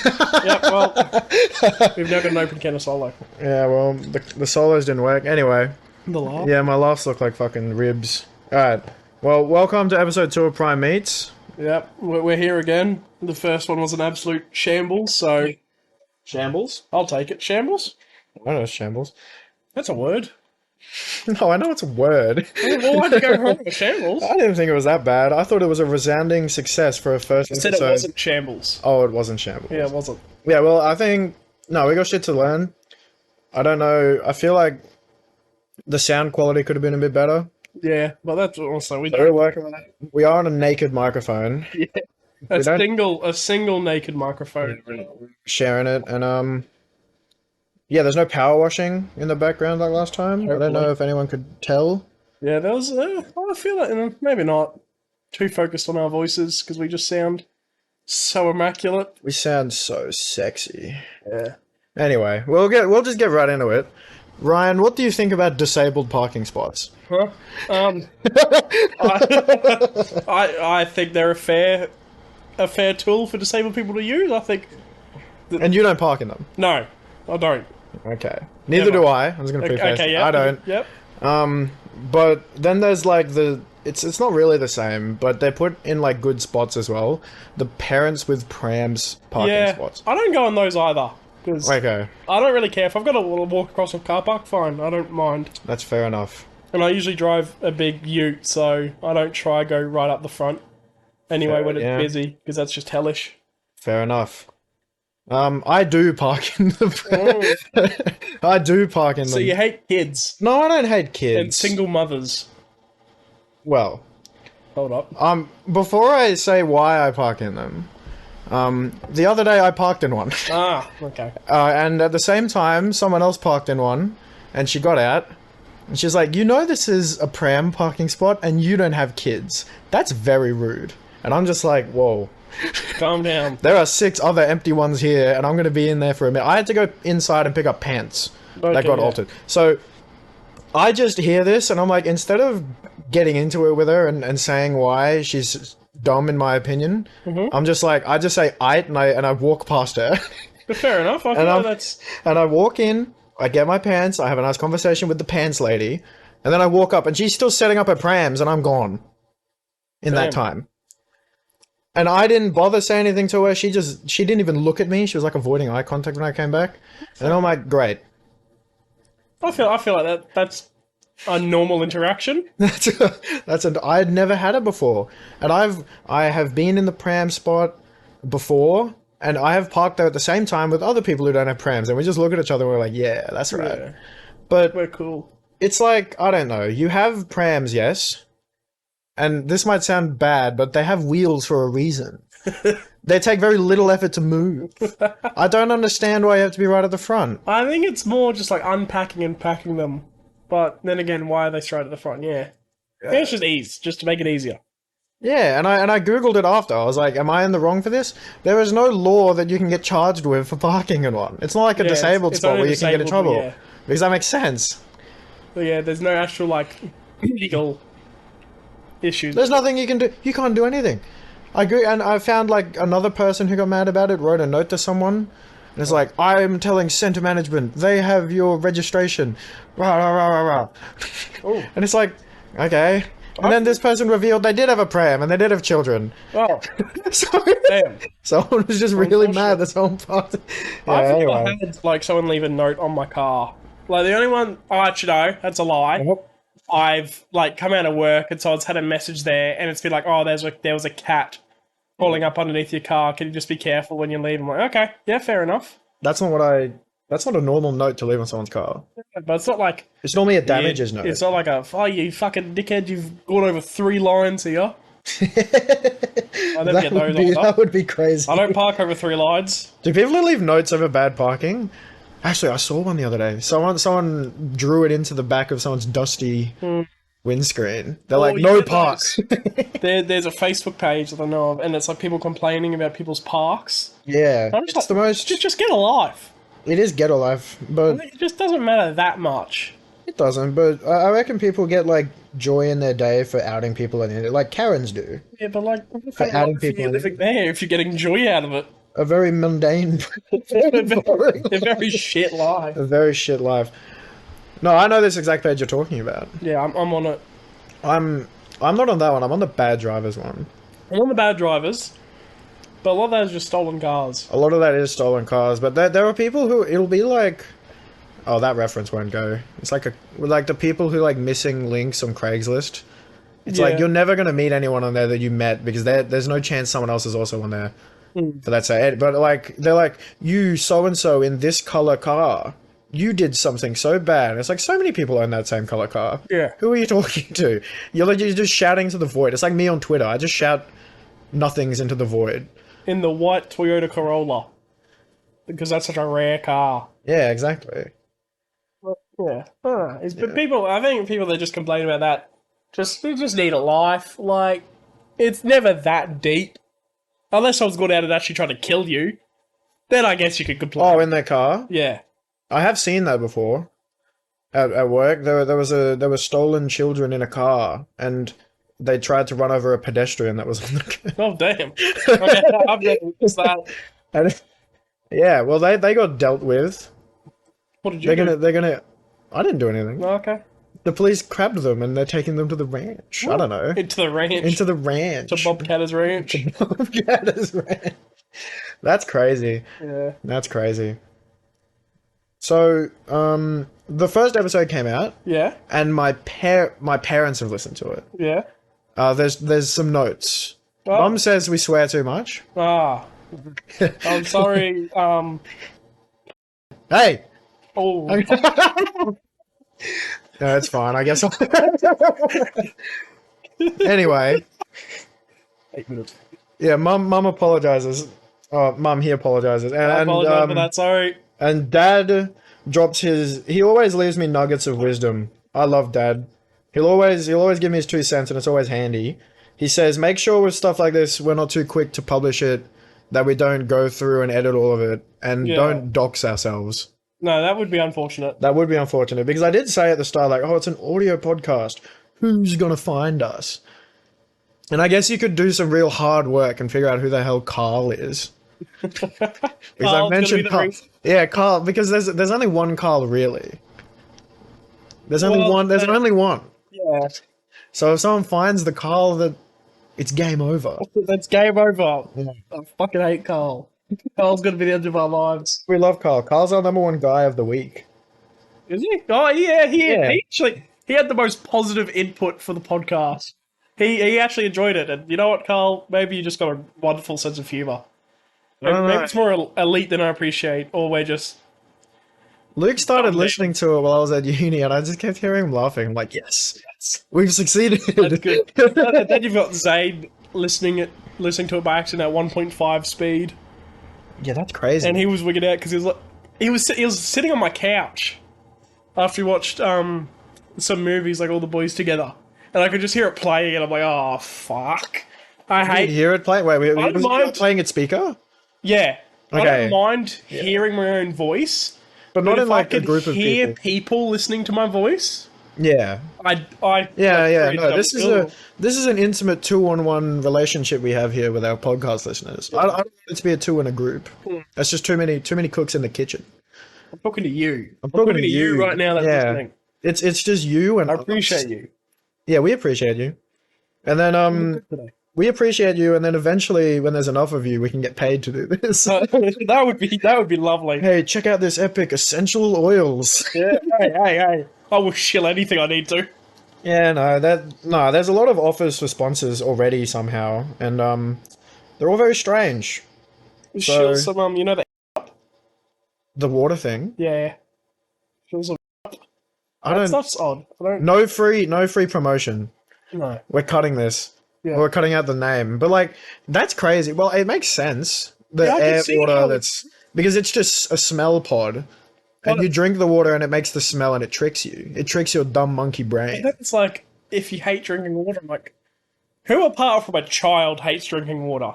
Yep, well, we've now got an open can of solo. Yeah, well, the solos didn't work. Anyway, The laugh. yeah, my laughs look like fucking ribs. Alright, well, welcome to episode 2 of Prime Meats. Yep, we're here again. The first one was an absolute shambles, so Shambles? I'll take it. Shambles? I know it's shambles. That's a word. No, I know it's a word. Well, why'd you go wrong with shambles? I didn't think it was that bad. I thought it was a resounding success for a first I episode. said it wasn't shambles. Oh, it wasn't shambles. Yeah, it wasn't. Yeah, well, I think... No, we got shit to learn. I don't know. I feel like the sound quality could have been a bit better. Yeah, but that's also we So we're don't. working on that. We are on a naked microphone. Yeah, We don't- a single naked microphone. Sharing it, and yeah, there's no power washing in the background like last time. I don't know Hopefully. if anyone could tell. Yeah, there was. I feel like maybe not too focused on our voices because we just sound so immaculate. We sound so sexy. Yeah. Anyway, we'll just get right into it. Ryan, what do you think about disabled parking spots? Huh? I think they're a fair tool for disabled people to use. I think And you don't park in them. no, I don't. Okay. Neither Never. do I. I'm just gonna preface. Okay, yeah, I don't. Yep. But then there's like it's not really the same, but they put in like good spots as well. The parents with prams parking Yeah, spots. I don't go on those either because Okay, I don't really care if I've got to walk across a car park. Fine, I don't mind. that's fair enough. And I usually drive a big Ute, so I don't try go right up the front. Anyway, when it's yeah. busy, because that's just hellish. Fair enough. I do park in the. I do park in them. So you hate kids No, I don't hate and kids. single mothers. Well, Hold up. before I say why I park in them, the other day I parked in one, Ah, okay. and at the same time someone else parked in one, and she got out, and she's like, "You know, this is a pram parking spot, and you don't have kids. That's very rude." And I'm just like, "Whoa." Calm down. There are 6 other empty ones here, and I'm going to be in there for a minute. I had to go inside and pick up pants that Okay, got yeah. altered. So I just hear this, and I'm like, instead of getting into it with her and saying why she's dumb, in my opinion, I'm just like, I just say "ite" and I walk past her. But fair enough. I feel I'm- like that's And I walk in, I get my pants, I have a nice conversation with the pants lady, and then I walk up, and she's still setting up her prams, and I'm gone in that Damn. time. And I didn't bother saying anything to her. She didn't even look at me. She was like avoiding eye contact when I came back. And I'm like, great. I feel like that's a normal interaction. I had never had it before. And I have been in the pram spot before, and I have parked there at the same time with other people who don't have prams, and we just look at each other and we're like, yeah, that's right. Yeah, But we're cool. it's like, I don't know, you have prams, yes, and this might sound bad, but they have wheels for a reason. They take very little effort to move. I don't understand why you have to be right at the front. I think it's more just like unpacking and packing them. But then again, why are they straight at the front? Yeah. I think it's just ease, just to make it easier. Yeah, and I googled it after. I was like, am I in the wrong for this? There is no law that you can get charged with for parking in one. It's not like a Yeah, disabled it's spot only where you can get in disabled, trouble. yeah. Because that makes sense. But yeah, there's no actual like legal issues. There's nothing you can do. You can't do anything. I agree, and I found like another person who got mad about it, wrote a note to someone, and it's like, I'm telling center management, they have your registration. Rah, rah, rah, rah, rah. Oh. And it's like, okay. And then this person revealed they did have a pram and they did have children. Oh, So damn. someone was just really mad that someone parked. Yeah, I think I anyway. had like someone leave a note on my car. Like the only one, oh, actually no, that's a lie. I've like come out of work and someone's had a message there, and it's been like, oh, there was a cat crawling up underneath your car. Can you just be careful when you leave? I'm like, okay, yeah, fair enough. That's not a normal note to leave on someone's car. But it's not like It's normally a damages note. It's not like a, oh, you fucking dickhead, you've gone over 3 lines here. I never get those either. That would be crazy. I don't park over 3 lines. Do people leave notes over bad parking? Actually, I saw one the other day. Someone drew it into the back of someone's dusty windscreen. They're like, you no get park. There's a Facebook page that I know of, and it's like people complaining about people's parks. Yeah, I'm just it's like, the most. just get a life. It is ghetto life, but It just doesn't matter that much. it doesn't. But I reckon people get like joy in their day for outing people on the internet, like Karens do. Yeah, but like, For adding people you're in. living there if you're getting joy out of it. a very mundane, boring A very life. shit life. A very shit life. No, I know this exact page you're talking about. Yeah, I'm on it. I'm I'm not on that one. I'm on the bad drivers one. I'm on the bad drivers, but a lot of that is just stolen cars. A lot of that is stolen cars, but there are people who it'll be like, oh, that reference won't go. It's like the people who like missing links on Craigslist. It's like you're never gonna meet anyone on there that you met because there's no chance someone else is also on there. For that say, but like they're like you so and so in this color car. You did something so bad. It's like so many people own that same color car. Yeah. Who are you talking to? You're just shouting to the void. It's like me on Twitter. I just shout nothings into the void. In the white Toyota Corolla. Because that's such a rare car. Yeah, exactly. Yeah. But people, I think people that just complain about that, they just need a life. Like, it's never that deep. Unless someone's gone out and actually tried to kill you. Then I guess you could complain. Oh, in their car? Yeah. I have seen that before. At work, there were stolen children in a car, and they tried to run over a pedestrian that was on the car. Oh, damn. Okay, I've never witnessed that. And, yeah, well, they got dealt with. What did you do? They're gonna. I didn't do anything. Oh, okay. The police grabbed them, and they're taking them to the ranch. I don't know. Into the ranch. Into the ranch. To Bobcatter's ranch. Bobcatter's ranch. That's crazy. Yeah. That's crazy. So, the first episode came out, Yeah. and my parents have listened to it. Yeah. There's some notes. Oh. Mum says we swear too much. Ah. I'm sorry. Hey. Oh. No, it's fine. I guess. Anyway. 8 minutes. Yeah, mum apologizes. Oh, mum, he apologizes, I apologize for that. Sorry. And Dad drops his. He always leaves me nuggets of wisdom. I love Dad. He'll always give me his 2 cents, and it's always handy. He says, "Make sure with stuff like this, we're not too quick to publish it. That we don't go through and edit all of it, and don't dox ourselves." No, that would be unfortunate. That would be unfortunate because I did say at the start, like, "Oh, it's an audio podcast. Who's gonna find us?" And I guess you could do some real hard work and figure out who the hell Carl is. Because I mentioned Carl. Yeah, Carl. Because there's only one Carl really. There's only one. There's only one. Yeah. So if someone finds the Carl, that it's game over. That's game over. Yeah. I fucking hate Carl. Carl's gonna be the end of our lives. We love Carl. Carl's our #1 guy of the week. Is he? Oh yeah, he actually he had the most positive input for the podcast. He actually enjoyed it, and you know what, Carl? Maybe you just got a wonderful sense of humor. Maybe it's more elite than I appreciate, or we're just. Luke started listening to it while I was at uni, and I just kept hearing him laughing. I'm like, yes, we've succeeded. That's good. And then you've got Zayd listening to it by accident at 1.5 speed. Yeah, that's crazy. And he was wigging out because he was sitting on my couch after he watched some movies like All the Boys Together, and I could just hear it playing, and I'm like, oh fuck, I hate. Did you hear it playing? Wait, I don't was mind. it playing at speaker? Yeah, I Okay. don't mind hearing my own voice, But not in if like I a could group of hear people. listening to my voice, Yeah. Yeah. No, this is an intimate 2-on-1 relationship we have here with our podcast listeners. I don't want it to be a 2 in a group. That's just too many cooks in the kitchen. I'm talking to you. I'm talking to you right now. That's listening. It's just you and I appreciate you. Yeah, we appreciate you. And then we appreciate you, and then eventually, when there's enough of you, we can get paid to do this. That would be lovely. Hey, check out this epic essential oils. Yeah. Hey. I will shill anything I need to. Yeah, there's a lot of offers for sponsors already somehow, and they're all very strange. Shill some, you know The water thing. Yeah. Shill some. I don't. That's odd. No free promotion. No. We're cutting this. Yeah. We're cutting out the name, but like that's crazy. Well, it makes sense. The I can air see water how that's because it's just a smell pod, and you drink the water and it makes the smell and it tricks you. It tricks your dumb monkey brain. It's like if you hate drinking water, I'm like, who apart from a child hates drinking water?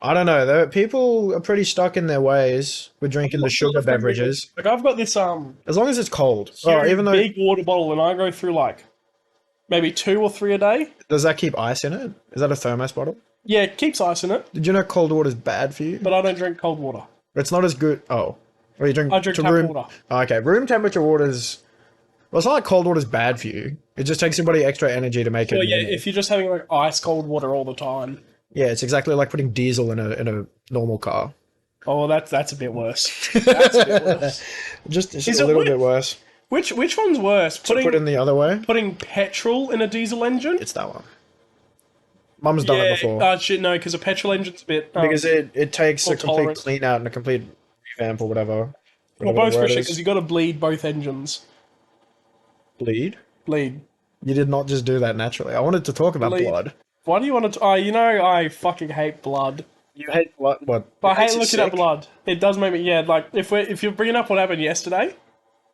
I don't know. People are pretty stuck in their ways with drinking the sugar beverages. Like I've got this As long as it's cold. huge, Even though big water bottle, and I go through like maybe 2 or 3 a day. does that keep ice in it? Is that a thermos bottle? Yeah, it keeps ice in it, Did you know cold water is bad for you? but I don't drink cold water. It's not as good. Oh. Or you drink I drink to tap room. water. Oh, okay, room temperature water's. Well, it's not like cold water's bad for you. It just takes your body extra energy to make it Well, yeah, normal. if you're just having like ice cold water all the time. Yeah, it's exactly like putting diesel in a normal car. Oh, well, that's a bit worse. That's a bit worse. Just Is a it little wor- bit worse. Which one's worse? Put it the other way. Putting petrol in a diesel engine? It's that one. Mum's done it Yeah. before. Oh shit, no, because a petrol engine's a bit. Because it takes more a complete tolerant. clean out and a complete revamp or whatever. Well, Whatever both the for word shit is. because you got to bleed both engines. Bleed? Bleed. You did not just do that naturally. I wanted to talk about Bleed. blood. Why do you want to? Oh, you know, I fucking hate blood. You hate blood? What? But I It makes hate you looking at sick? blood. It does make me. Yeah, like if you're bringing up what happened yesterday.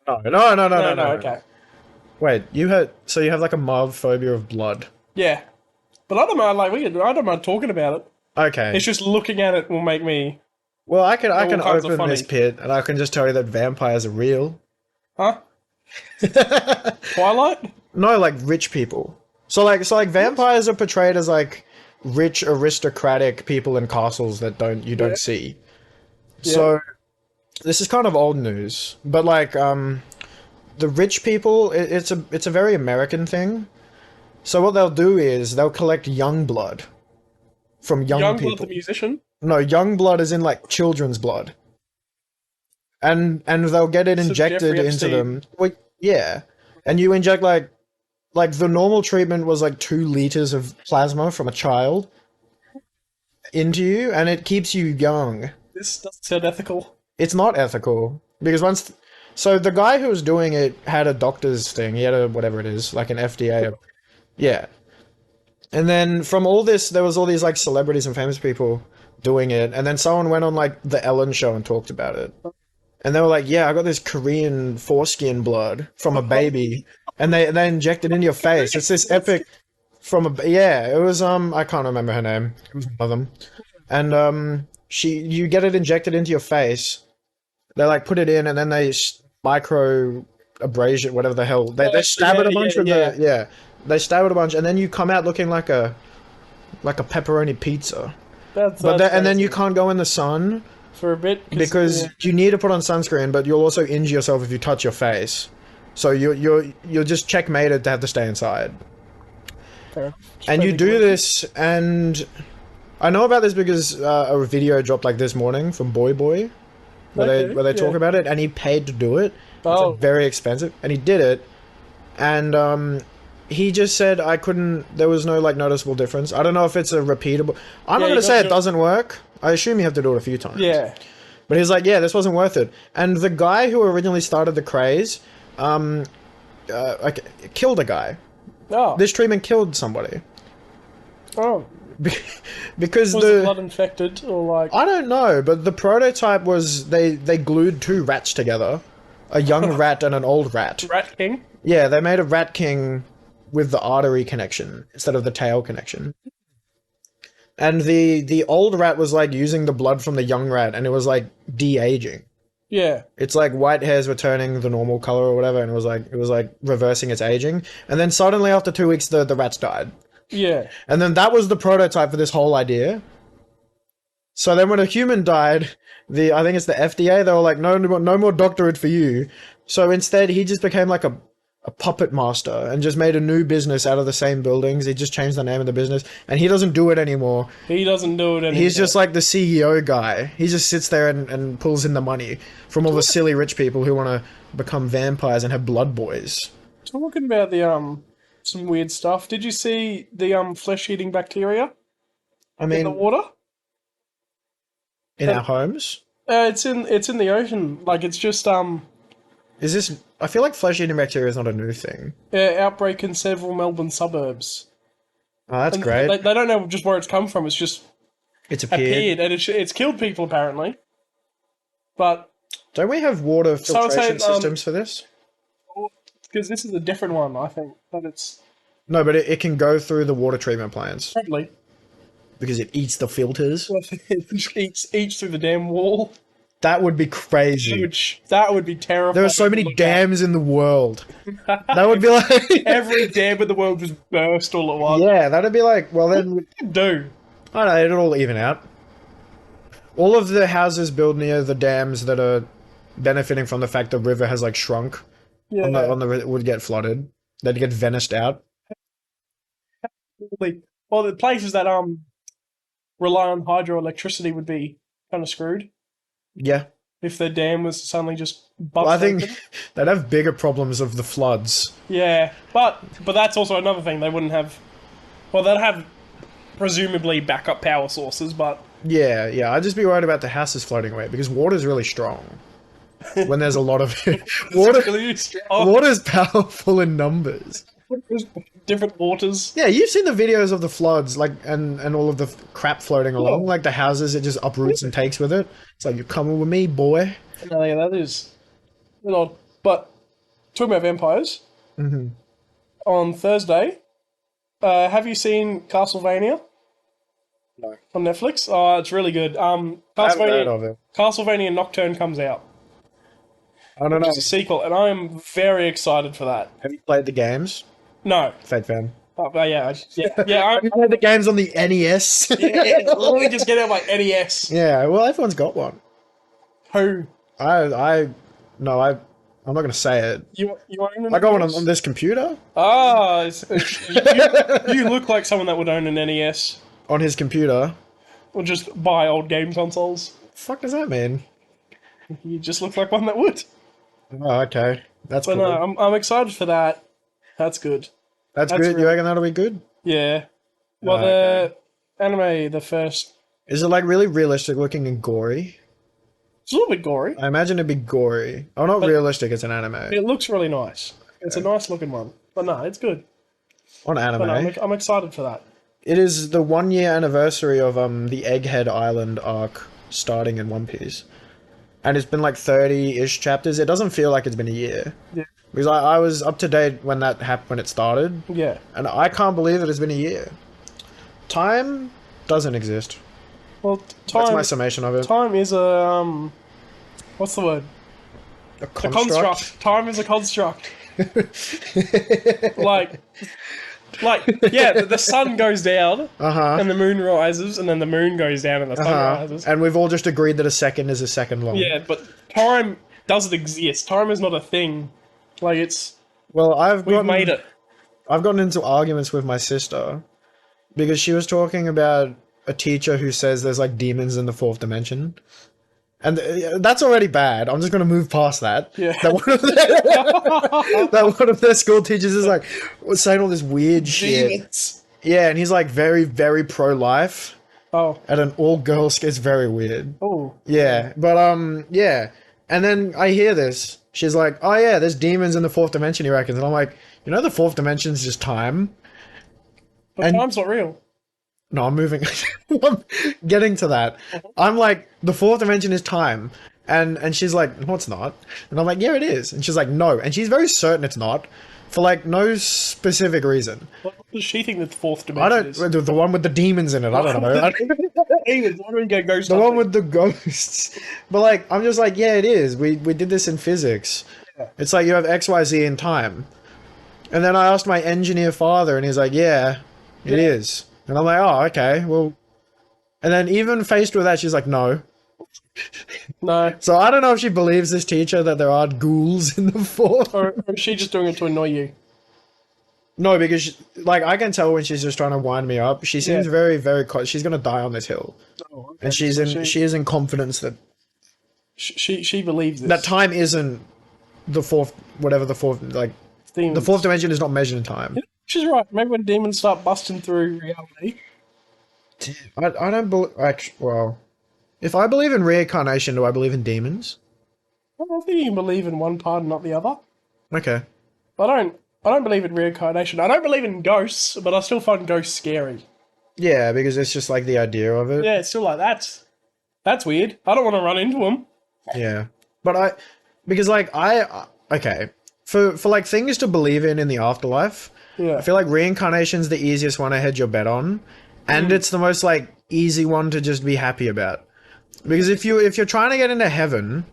No. Okay. Wait, you have like a mild phobia of blood. Yeah, but I don't mind. Like I don't mind talking about it. Okay. It's just looking at it will make me. Well, I can kinds of open this funny. pit and I can just tell you that vampires are real. Huh? Twilight? No, like rich people. So like vampires are portrayed as like rich aristocratic people in castles that you don't see. So this is kind of old news, but like the rich people, it's a very American thing. So what they'll do is they'll collect young blood from young Young people. Blood the musician. No, young blood is in like children's blood. And they'll get it So injected Jeffrey into Epstein. them. Well, yeah. And you inject like the normal treatment was like 2 liters of plasma from a child into you, and it keeps you young. This doesn't sound ethical. It's not ethical because so the guy who was doing it had a doctor's thing. He had a whatever it is, like an FDA. Yeah. And then from all this, there was all these like celebrities and famous people doing it, and then someone went on like the Ellen show and talked about it. And they were like, "Yeah, I got this Korean foreskin blood from a baby, and they inject it in your face. It's this epic from a yeah. It was I can't remember her name. It was one of them, and you get it injected into your face. They like put it in, and then they micro abrasion, whatever the hell. They stab it a bunch with the They stab it a bunch, and then you come out looking like a pepperoni pizza. And then you can't go in the sun for a bit because you need to put on sunscreen, but you'll also injure yourself if you touch your face. So you're just checkmated to have to stay inside. And you do this, and I know about this because a video dropped like this morning from Boy Boy, where they talk about it, and he paid to do it. Oh. It's very expensive, and he did it, and he just said I couldn't. There was no like noticeable difference. I don't know if it's a repeatable. I'm not you gonna say got it doesn't work. I assume you have to do it a few times. Yeah. But he's like, yeah, this wasn't worth it. And the guy who originally started the craze, like killed a guy. Oh. This treatment killed somebody. Oh. Because Was the blood infected or like? I don't know, but the prototype was they glued 2 rats together, a young rat and an old rat. Rat King. Yeah, they made a rat king with the artery connection instead of the tail connection. And the old rat was like using the blood from the young rat, and it was like de-aging. Yeah. It's like white hairs were turning the normal color or whatever, and it was like reversing its aging. And then suddenly after 2 weeks, the rats died. Yeah. And then that was the prototype for this whole idea. So then when a human died, I think it's the FDA, they were like, no more doctorate for you. So instead, he just became like a puppet master and just made a new business out of the same buildings. He just changed the name of the business, and he doesn't do it anymore. He doesn't do it anymore. He's just like the CEO guy. He just sits there and pulls in the money from all the silly rich people who want to become vampires and have blood boys. Talking about the some weird stuff. Did you see the flesh-eating bacteria I in the mean, water? in our homes? It's in the ocean. Like it's just Is this... I feel like flesh-eating bacteria is not a new thing. outbreak in several Melbourne suburbs. Oh, that's And great. They don't know just where it's come from. It's just It's appeared. appeared, and it's killed people apparently. But Don't we have water I was filtration saying, systems for this? because this is a different one, I think. But it's No, but it can go through the water treatment plants probably because it eats the filters. it eats through the damn wall. That would be crazy. That would be terrifying. There are so many dams in the world. That would be like... Every dam in the world just burst all at once. Yeah, that'd be like... Well, then... Do. I know, it'll all even out. All of the houses built near the dams that are benefiting from the fact the river has like shrunk Yeah. on the would get flooded. They'd get vanished out. Well, the places that rely on hydroelectricity would be kind of screwed Yeah. if the dam was to suddenly just Well, I bust think open. they'd have bigger problems of the floods. Yeah, but that's also another thing. They wouldn't have. Well, they'd have presumably backup power sources, but Yeah, yeah. I'd just be worried about the houses floating away because water's really strong. When there's a lot of water, water's powerful in numbers. different waters. Yeah, you've seen the videos of the floods, like and all of the crap floating along, Yeah. like the houses it just uproots and takes with it. It's like you're coming with me, boy. No, yeah, that is a bit odd. But talking about vampires, on Thursday, have you seen Castlevania? No. On Netflix? Oh, it's really good. I haven't heard of it. Castlevania Nocturne comes out. I don't know. It's a sequel, and I am very excited for that. Have you played the games? No. Fake fan. Yeah. Yeah, Have you played the games on the NES? let me just get out my NES. Yeah, well, everyone's got one. Who? I'm not gonna say it. You own an I got one NES? on this computer. Ah, you look like someone that would own an NES. On his computer. Or just buy old game consoles. Fuck does that mean? You just look like one that would. Oh, okay. That's But cool. no, I'm excited for that. That's good. That's that's good. You real. reckon that'll be good? Yeah. Well, Okay. the anime, the first, Is it like really realistic looking and gory? it's a little bit gory. I imagine it'd be gory. Oh, not realistic. It's an anime. It looks really nice. It's a nice looking one. But no, it's good. On anime. But no, I'm excited for that. It is the 1 year anniversary of the Egghead Island arc starting in One Piece. And it's been like 30-ish chapters. It doesn't feel like it's been a year. Yeah. Because I was up to date when that happened, when it started. Yeah. And I can't believe that it's been a year. Time doesn't exist. Well, That's my time summation of it. time is a what's the word? A A construct. Time is a construct. like yeah, the sun goes down Uh-huh. and the moon rises, and then the moon goes down and the sun rises. And we've all just agreed that a second is a second long. Yeah, but time doesn't exist. Time is not a thing. Like Well, we've made it. I've gotten into arguments with my sister because she was talking about a teacher who says there's like demons in the fourth dimension. And that's already bad. I'm just going to move past that. Yeah. That one of their school teachers is like saying all this weird shit. Demons. Yeah, and he's like very, very pro-life. Oh. At an all-girls, it's very weird. Oh. Yeah, but yeah. And then I hear this. She's like, "Oh yeah, there's demons in the fourth dimension." He reckons, and I'm like, "You know, the fourth dimension is just time." But time's not real. No, I'm moving. I'm getting to that. I'm like, the fourth dimension is time, and she's like, "No, it's not." And I'm like, "Yeah, it is." And she's like, "No," and she's very certain it's not, for like no specific reason. What does she think the fourth I dimension don't. The one with the demons in it. I don't know. Demons. Why do we go ghost The one hunting? with the ghosts. But like, I'm just like, yeah, it is. We did this in physics. Yeah. It's like you have X, Y, Z in time. And then I asked my engineer father, and he's like, yeah, it is. And I'm like, oh, okay, well. And then even faced with that, she's like, no. No. So I don't know if she believes this teacher that there are ghouls in the fourth. Or is she just doing it to annoy you? No, because like I can tell when she's just trying to wind me up. She seems Yeah. very, very. She's gonna die on this hill, Oh, okay. and she's So in. She is in confidence that She believes this. that time isn't the fourth. Whatever the fourth like. Demons. The fourth dimension is not measured in time. She's right. Maybe when demons start busting through reality. I don't believe. Well, if I believe in reincarnation, do I believe in demons? I don't think you can believe in one part and not the other. Okay. I don't believe in reincarnation. I don't believe in ghosts, but I still find ghosts scary. Yeah, because it's just like the idea of it. Yeah, it's still like that's weird. I don't want to run into them. Yeah. But because like okay, for like things to believe in the afterlife, Yeah. I feel like reincarnation's the easiest one to hedge your bet on, and it's the most like easy one to just be happy about. Because if you're trying to get into heaven,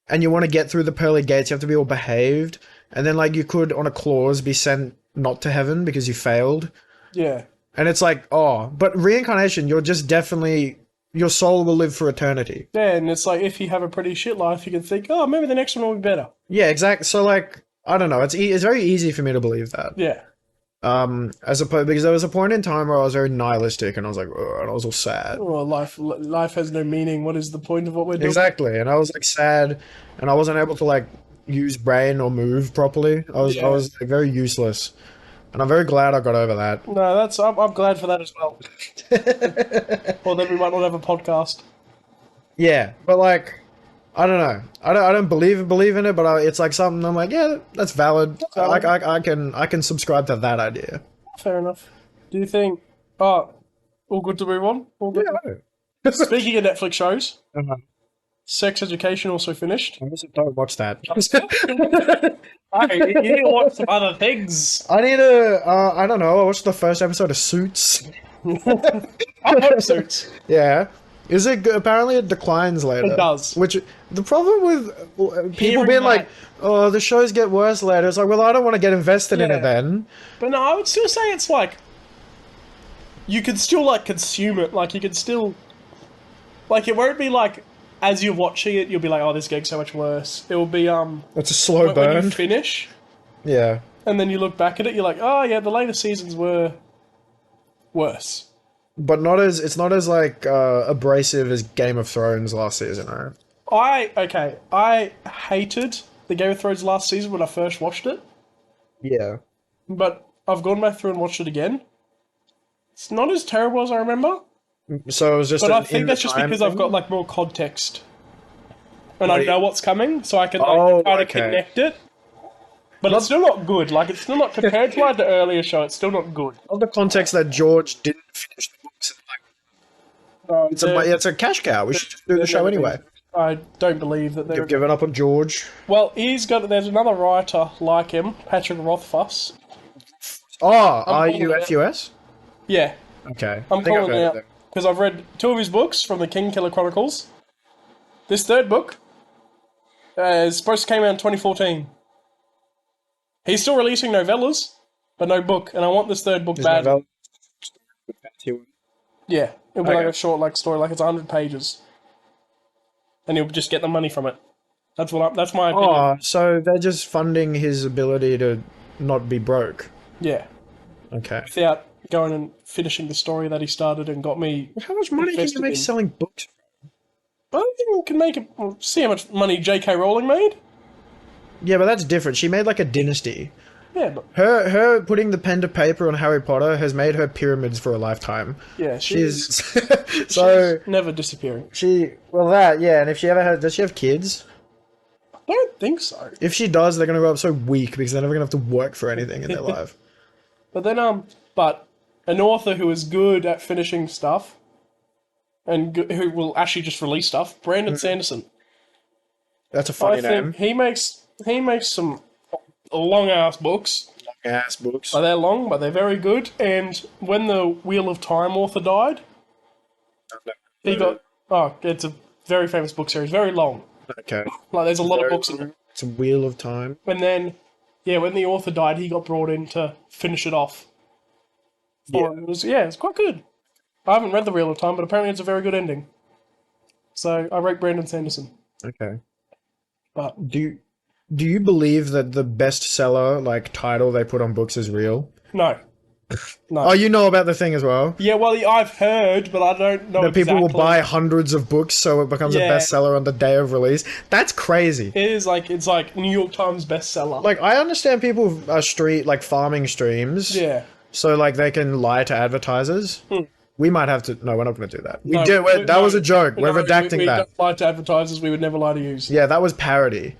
and you want to get through the pearly gates, you have to be all behaved, and then like you could on a clause be sent not to heaven because you failed. Yeah. And it's like, oh, but reincarnation, you're just definitely, your soul will live for eternity. Yeah, and it's like if you have a pretty shit life, you can think, oh, maybe the next one will be better. Yeah, exactly. So like, I don't know. It's very easy for me to believe that. Yeah. As opposed because there was a point in time where I was very nihilistic and I was like, oh, and I was all sad. Well, life has no meaning. What is the point of what we're doing? Exactly, and I was like sad, and I wasn't able to like use brain or move properly. I was like, very useless, and I'm very glad I got over that. No, I'm glad for that as well. Or then we might not have a podcast. Yeah, but like, I don't know. I don't believe in it, but it's like something I'm like, yeah, that's valid. valid. I can subscribe to that idea. Fair enough. Do you think? Oh, all good to move on. All good. Yeah. Speaking of Netflix shows, Uh-huh. Sex Education also finished. I also don't watch that. Hey, you need to watch some other things. I need to. I don't know. I watched the first episode of Suits. I watch Suits. Yeah. Is it good? Apparently it declines later. It does. Which, the problem with people Hearing being that- like, oh, the shows get worse later. It's like, well, I don't want to get invested in Yeah. it then. But no, I would still say it's like you could still like consume it. Like you could still like it won't be like as you're watching it, you'll be like, oh, this gets so much worse. It will be It's a slow when burn. you finish Yeah. and then you look back at it, you're like, oh yeah, the later seasons were worse. But not as, it's not as like abrasive as Game of Thrones last season, right? I hated the Game of Thrones last season when I first watched it, Yeah. but I've gone back through and watched it again. It's not as terrible as I remember, So it was just but an I think that's just in-the-time because I've thing? got like more context, and What I do you- know what's coming, so I can like Oh, kind of okay. connect it. But it's still not good. Like it's still not compared to like the earlier show. It's still not good. Of the context that George didn't finish the books. And, like, it's a cash cow. We should just do the show anyway. I don't believe that they're. You've given up on George. Well, there's another writer like him, Patrick Rothfuss. Oh, calling it out. RUFUS? Yeah, Okay. I'm I think I've calling it heard of out them. because I've read 2 of his books from the King Killer Chronicles. This third book is supposed to come out in 2014. He's still releasing novellas, but no book, and I want this third book bad. Novella. Yeah, it'll be like Okay. a short like story, like it's 100 pages, and he'll just get the money from it. That's my opinion. Oh, so they're just funding his ability to not be broke. Yeah, Okay. without going and finishing the story that he started and got me. How much money can you Invested make in- selling books? I don't think we can make it. Well, see how much money J.K. Rowling made. Yeah, but that's different. She made like a dynasty. Yeah, but Her putting the pen to paper on Harry Potter has made her pyramids for a lifetime. yeah, She's so she's never disappearing. and if she ever has, does she have kids? I don't think so. If she does, they're gonna grow up so weak because they're never gonna have to work for anything in their life. But then but an author who is good at finishing stuff and who will actually just release stuff, Brandon Sanderson. That's a funny I name. think he makes some long ass books. Ass books. They're long, but they're very good. And when the Wheel of Time author died, he got it's a very famous book series, very long. Okay. Like there's a lot of Very books in it. It's a Wheel of Time. And then, yeah, when the author died, he got brought in to finish it off. Yeah. It's quite good. I haven't read the Wheel of Time, but apparently it's a very good ending. So I rate Brandon Sanderson. Okay. But Do you believe that the bestseller like title they put on books is real? no. Oh, you know about the thing as well. Yeah, well, I've heard, but I don't know That people will exactly. buy hundreds of books so it becomes a Yeah. bestseller on the day of release. That's crazy. It's like New York Times bestseller. Like I understand people are farming streams, Yeah. so like they can lie to advertisers. We might have to. No, we're not going to do that. No, That was a joke. We're No, redacting we that. don't lie to advertisers. We would never lie to you. Yeah, that was parody.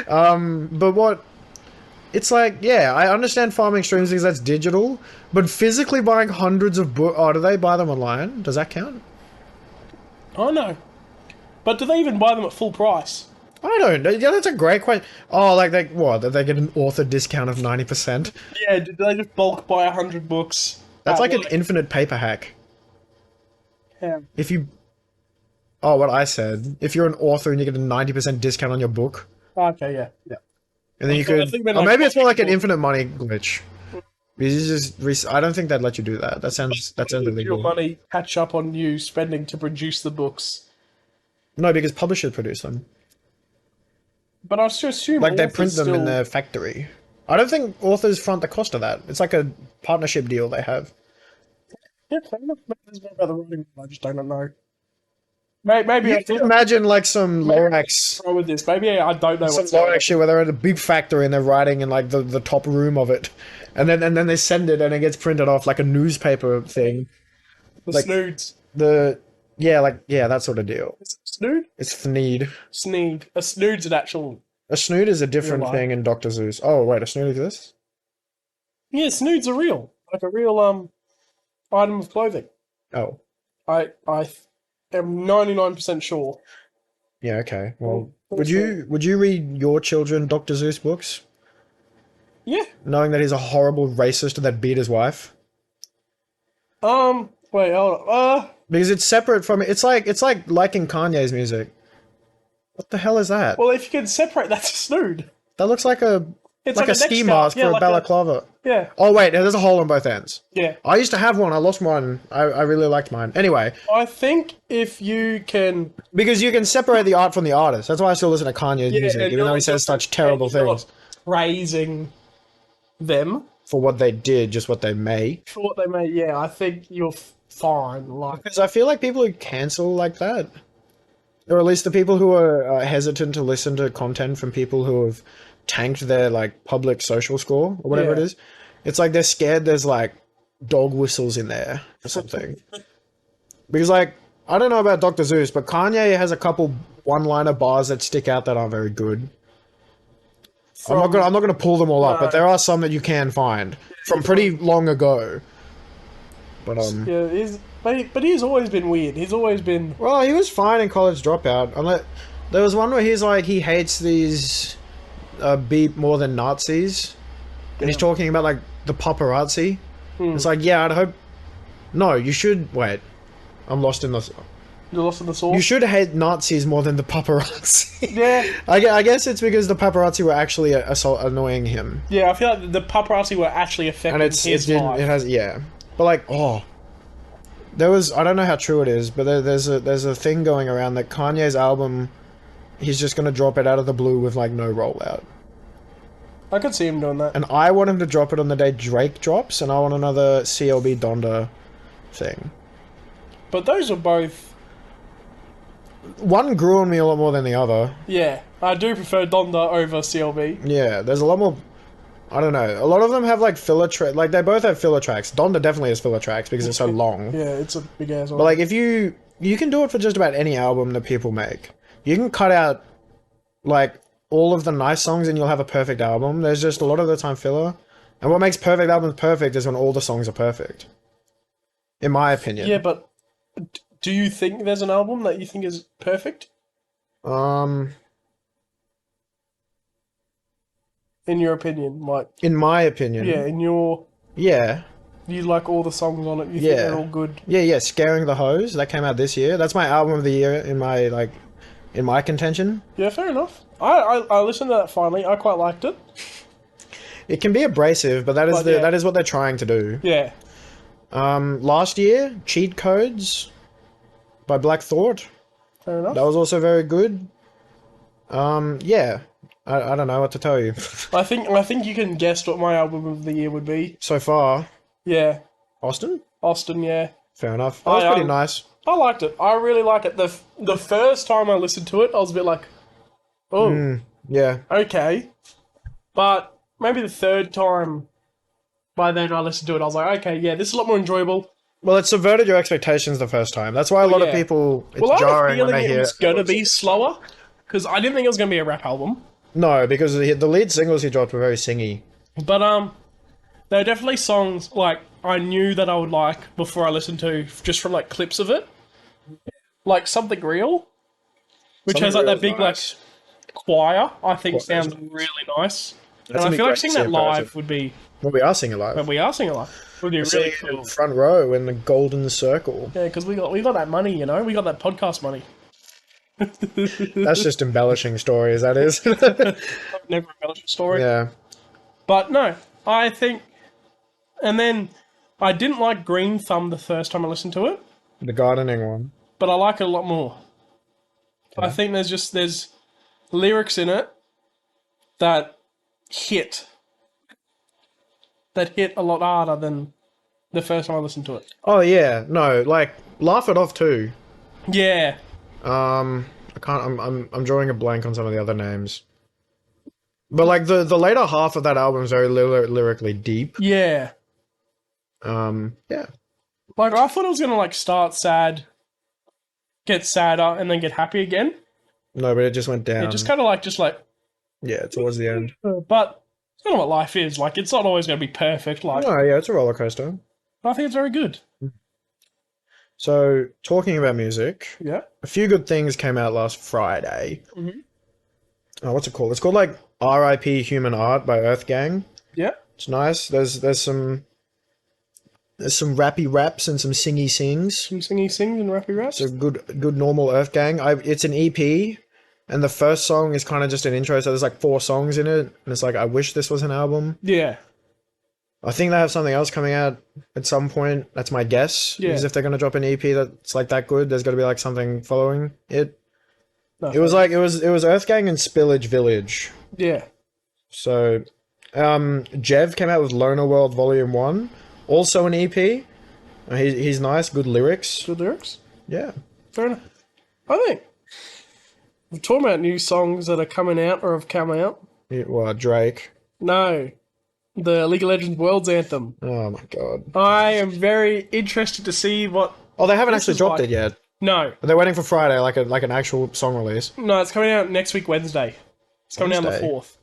But what? It's like, yeah, I understand farming streams because that's digital, but physically buying hundreds of books. Oh, do they buy them online? Does that count? I know. But do they even buy them at full price? I don't know. Yeah, that's a great question. Oh, like they what? Did they get an author discount of 90%? Yeah, do they just bulk buy 100 books? That's like an well, infinite paper hack. yeah. If you, oh, what I said. If you're an author and you get a 90% discount on your book, Okay, yeah. and then you I could, think they're or like maybe it's more like an comic infinite money glitch. Because you I don't think they'd let you do that. That sounds Your illegal. money catch up on you spending to produce the books. No, because publishers produce them. But I still assume Like they authors print them in still. their factory. I don't think authors front the cost of that. It's like a partnership deal they have. Yeah, fair enough. Maybe there's more about the writing. I just don't know. Maybe You I can feel imagine like some Lorax, wrong with this. Maybe I don't know some what's going on. Lorax shit where they're at a big factory and they're writing in like the top room of it, and then they send it and it gets printed off like a newspaper thing. The Like snoods. yeah, that sort of deal. Is it snood? It's fneed. Sneed. A snood's an actual. A snood is a Real different life. thing in Doctor Zeus. Oh wait, a snood exists? Yeah, snoods are real. Like a real item of clothing. Oh I am 99% sure. yeah, okay. Well, Well, would you read your children Doctor Zeus books, Yeah. knowing that he's a horrible racist that beat his wife? Wait, hold on. Because it's separate from it's like liking Kanye's music. What the hell is that? Well, if you can separate, that's a snood. That looks like a It's like a neck ski scarf. mask Yeah, for a like balaclava. Yeah, Oh wait, there's a hole on both ends. yeah. I used to have one. I lost one. I really liked mine. Anyway, I think if you can, because you can separate the art from the artist. That's why I still listen to Kanye's yeah, music, and even though you're he says not- such terrible and you're things not praising them for what they did, just what they make. for what they made. Yeah, I think you're fine. Like, Because I feel like people who cancel like that, or at least the people who are hesitant to listen to content from people who have tanked their like public social score or whatever it Yeah. is, it's like they're scared there's like dog whistles in there or something. Because like I don't know about Dr. Zeus, but Kanye has a couple one-liner bars that stick out that aren't very good. I'm not gonna pull them all up, but there are some that you can find from pretty long ago. But yeah, but he's always been weird. He's always been. well, he was fine in College Dropout. Unless there was one where he's like he hates these beep more than Nazis, and he's talking about like the paparazzi. It's like, yeah, I'd hope. No, you should wait. I'm lost in the. You're lost in the sauce. You should hate Nazis more than the paparazzi. Yeah, I guess it's because the paparazzi were actually annoying him, yeah. I feel like the paparazzi were actually affecting and his life. it has yeah. But like there was I don't know how true it is, but there's a thing going around that Kanye's album, he's just gonna drop it out of the blue with like no rollout. I could see him doing that. And I want him to drop it on the day Drake drops, and I want another CLB Donda thing. But those are both. One grew on me a lot more than the other. Yeah, I do prefer Donda over CLB. Yeah, there's a lot more. I don't know. A lot of them have like filler tracks. Like they both have filler tracks. Donda definitely has filler tracks because it's so long. Yeah, it's a big ass one. But like if you can do it for just about any album that people make. You can cut out like all of the nice songs and you'll have a perfect album. There's just a lot of the time filler. And what makes perfect albums perfect is when all the songs are perfect. In my opinion. Yeah, but do you think there's an album that you think is perfect? In your opinion, like In my opinion. yeah, in your Yeah. you like all the songs on it. You think Yeah. they're all good. Yeah, Scaring the Hose. That came out this year. That's my album of the year in my contention. Yeah, fair enough. I listened to that finally. I quite liked it. It can be abrasive, but But yeah. that is what they're trying to do. Yeah, Last year, Cheat Codes by Black Thought. fair enough. That was also very good. Yeah. I don't know what to tell you. I think you can guess what my album of the year would be. So far, Yeah, Austin? Austin. Yeah, Fair enough. That was pretty nice. I liked it. I really like it. The first time I listened to it, I was a bit like, oh, Yeah. okay. But maybe the third time, by then I listened to it, I was like, okay, yeah, this is a lot more enjoyable. Well, it subverted your expectations the first time. That's why a lot of yeah. people, it's Well, I had a jarring when feeling they it hear was going to be slower, because I didn't think it was going to be a rap album. No, because the lead singles he dropped were very singy. But there are definitely songs like I knew that I would like before I listened to, just from like clips of it. Like Something Real, which has like that big like choir, I think sounds really nice. And I feel like seeing that live would be, Well, we are singing live. when we are singing live, would be We're really singing cool. in front row in the golden circle. Yeah, because we got that money, you know, we got that podcast money. That's just embellishing stories, that is. Never embellish a story. Yeah. But no, I think And then I didn't like Green Thumb the first time I listened to it, The gardening one. but I like it a lot more. I Okay. think there's lyrics in it that hit a lot harder than the first time I listened to it. Oh yeah, no, like Laugh It Off too. Yeah, I can't. I'm drawing a blank on some of the other names. But like the later half of that album is very lyrically deep. yeah. Yeah. Like I thought it was gonna like start sad, get sadder, and then get happy again. No, but it just went down. It just kind of like Yeah, towards the end. but it's kind of what life is. Like it's not always gonna be perfect. Like No, yeah, it's a roller coaster. I think it's very good. So talking about music, Yeah. a few good things came out last Friday. Mhm. Oh, what's it called? It's called like R.I.P. Human Art by Earth Gang. Yeah. It's nice. There's some rappy raps and some singy sings. Some singy sings and rappy raps. It's a good normal Earth Gang. It's an EP, and the first song is kind of just an intro. So there's like 4 songs in it, and it's like I wish this was an album. Yeah. I think they have something else coming out at some point. That's my guess. Yeah. Because if they're gonna drop an EP that's like that good, there's got to be like something following it. No, It was like it was Earth Gang and Spillage Village. yeah. So, Jev came out with Loner World Volume 1, also an EP. He's nice, good lyrics. Good lyrics. Yeah. Fair enough. I think we're talking about new songs that are coming out or have come out. Drake. No, the League of Legends Worlds Anthem. Oh my god. I am very interested to see what. Oh, they haven't This actually is dropped like- it yet. No, They're waiting for Friday, like an actual song release. no, it's coming out next week, Wednesday. It's coming out on the Wednesday? 4th.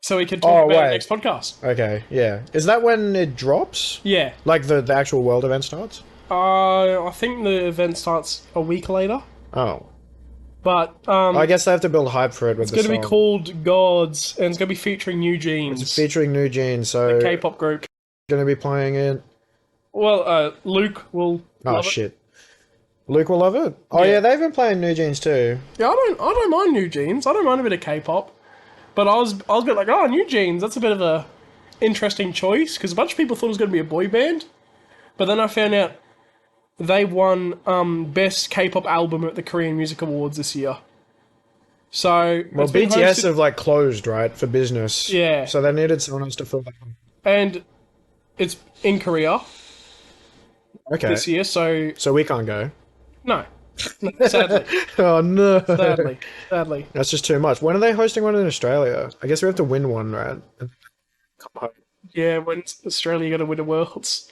So we can talk about wait. it next podcast. Okay, yeah. Is that when it drops? Yeah. Like the actual world event starts? I think the event starts a week later. Oh. But I guess they have to build hype for it with it's going to be called Gods, and it's going to be featuring New Jeans, It's featuring New Jeans, so K-pop group. going to be playing it. Well, Luke will. Oh love it. shit. Luke will love it. Oh Yeah. yeah, they've been playing New Jeans too. Yeah, I don't mind New Jeans. I don't mind a bit of K-pop, but I was a bit like, oh, New Jeans. That's a bit of a interesting choice because a bunch of people thought it was going to be a boy band, but then I found out they won best K-pop album at the Korean Music Awards this year. So Well, it's been BTS hosted- have like closed, right, for business. Yeah. So they needed someone else to fill that one. and it's in Korea Okay. this year. So So we can't go. no, sadly, Oh no. sadly. That's just too much. When are they hosting one in Australia? I guess we have to win one, right? Come home. Yeah, when's Australia going to win a Worlds?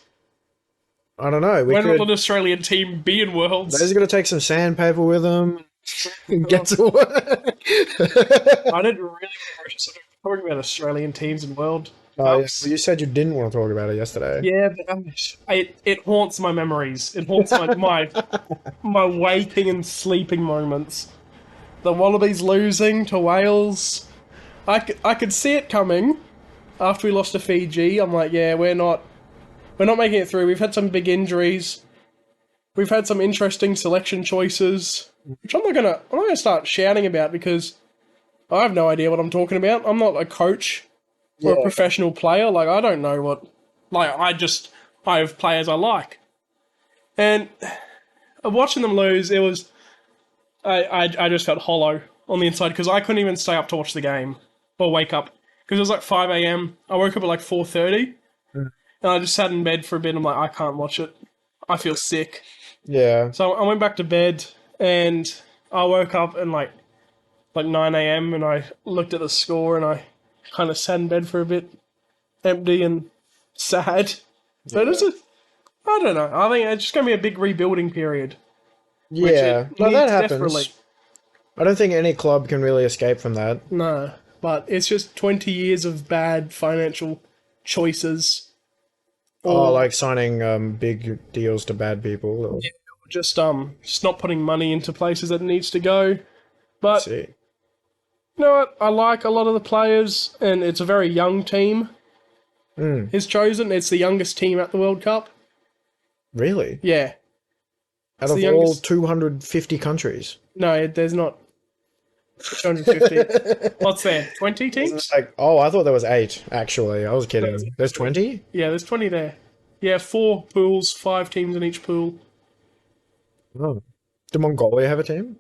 I don't know. We When will could. an Australian team be in Worlds? They're going to take some sandpaper with them. And get to work. I didn't really sort of talking about Australian teams in World Oh, yeah. Cups. Well, you said you didn't want to talk about it yesterday. Yeah, but it haunts my memories. It haunts my waking and sleeping moments. The Wallabies losing to Wales. I could see it coming after we lost to Fiji. I'm like, yeah, we're not making it through. We've had some big injuries. We've had some interesting selection choices, which I'm not gonna start shouting about because I have no idea what I'm talking about. I'm not a coach or a Yeah. professional player. Like I don't know what. Like I have players I like, and watching them lose, it was. I just felt hollow on the inside because I couldn't even stay up to watch the game or wake up because it was like 5 a.m. I woke up at like 4:30, and I just sat in bed for a bit. I'm like, I can't watch it. I feel sick. Yeah. So I went back to bed and I woke up and like 9 a.m. and I looked at the score and I kind of sat in bed for a bit, empty and sad. But it's I don't know. I think it's just going to be a big rebuilding period. Yeah. it No, that needs happens. desperately. I don't think any club can really escape from that. No, but it's just 20 years of bad financial choices. Oh, like signing big deals to bad people. Or, Just not putting money into places that it needs to go. But see. you know what? I like a lot of the players, and it's a very young team. Is chosen. It's the youngest team at the World Cup. Really? Yeah. Out of the all youngest- 250 countries. No, there's not. 250. What's there? 20 teams? Like, oh, I thought there was 8, actually. I was kidding. There's 20? Yeah, there's 20 there. Yeah, 4 pools, 5 teams in each pool. Oh. Do Mongolia have a team?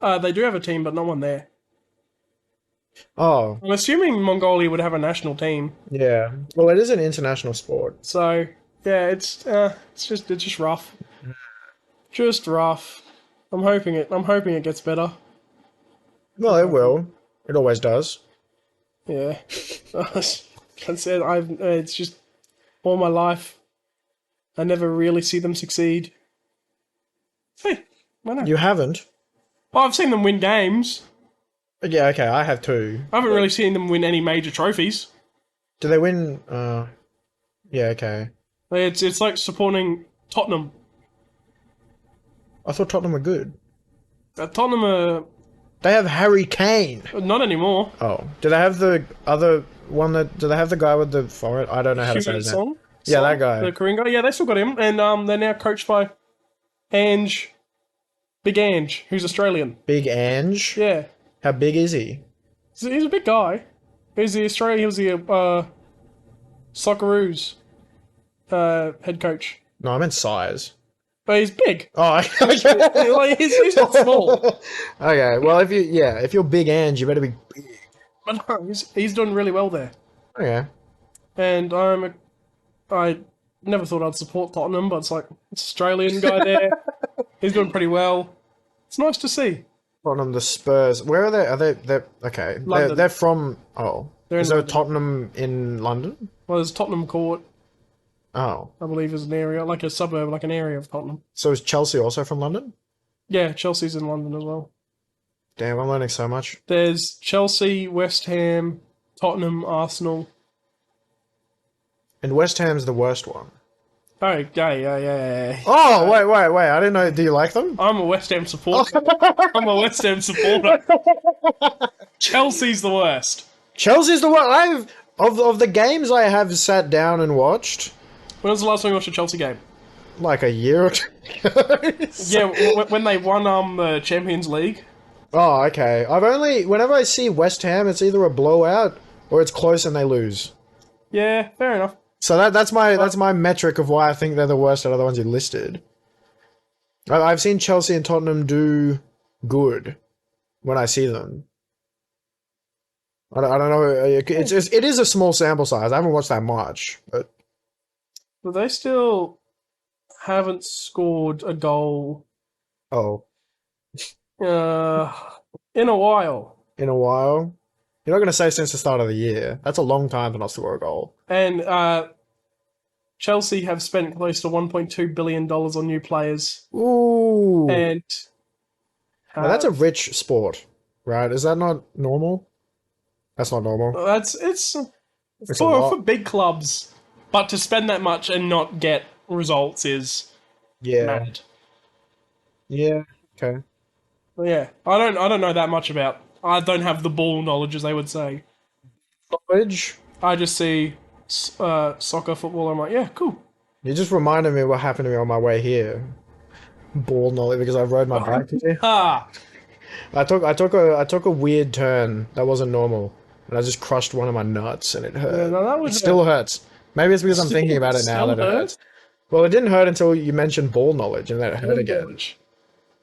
They do have a team, but no one there. Oh, I'm assuming Mongolia would have a national team. yeah. Well, it is an international sport. So yeah, it's just rough. Just rough. I'm hoping it gets better. Well, it will. It always does. Yeah. I said it's just all my life. I never really see them succeed. Hey, why not? You haven't? Well, I've seen them win games. Yeah, okay, I have too. I haven't really seen them win any major trophies. Do they win? Yeah, okay. It's like supporting Tottenham. I thought Tottenham were good. Tottenham are They have Harry Kane. not anymore. Oh, do they have the other one that? Do they have the guy with the forehead? I don't know how to say his name. Song? Yeah, that guy. The Korean guy. Yeah, they still got him, and they're now coached by Big Ange, who's Australian. Big Ange. Yeah, How big is he? he's a big guy. He's the Australian. He was the Socceroos head coach. No, I meant size. But he's big. Oh, okay. Like, he's not small. Okay. Well, if you're Big Ange, you better be big. But no, he's doing really well there. Okay. And I never thought I'd support Tottenham, but it's like it's Australian guy there. He's doing pretty well. It's nice to see. Tottenham, the Spurs. Where are they? Are they? They're okay. London. They're from. Oh, They're is in there a London. Tottenham in London? Well, there's Tottenham Court, Oh, I believe, is an area, like a suburb, like an area of Tottenham. so is Chelsea also from London? Yeah, Chelsea's in London as well. Damn, I'm learning so much. There's Chelsea, West Ham, Tottenham, Arsenal. And West Ham's the worst one. Oh, yeah. Oh, wait. I didn't know. Do you like them? I'm a West Ham supporter. I'm a West Ham supporter. Chelsea's the worst. Chelsea's the one. Of the games I have sat down and watched, When was the last time you watched a Chelsea game? like a year or two ago. Yeah, when they won the Champions League. Oh, okay. Whenever I see West Ham, it's either a blowout or it's close and they lose. Yeah, fair enough. So that's my metric of why I think they're the worst out of the ones you listed. I've seen Chelsea and Tottenham do good when I see them. I don't know. It is a small sample size. I haven't watched that much, but But they still haven't scored a goal oh, in a while. in a while. You're not going to say since the start of the year. That's a long time to not score a goal. And Chelsea have spent close to $1.2 billion on new players. Ooh, And now that's a rich sport, right? Is that not normal? That's not normal. it's a lot. for big clubs, but to spend that much and not get results is Yeah, mad. yeah. Okay. Yeah, I don't know that much about. I don't have the ball knowledge, as they would say. Knowledge. I just see soccer, football. I'm like, yeah, cool. You just reminded me what happened to me on my way here. Ball knowledge because I rode my bike here. Ah, I took a weird turn that wasn't normal, and I just crushed one of my nuts, and it hurt. yeah, no, that would It still hurts. Maybe it's because I'm thinking about it now that it hurts. Well, it didn't hurt until you mentioned ball knowledge, and then it hurt again.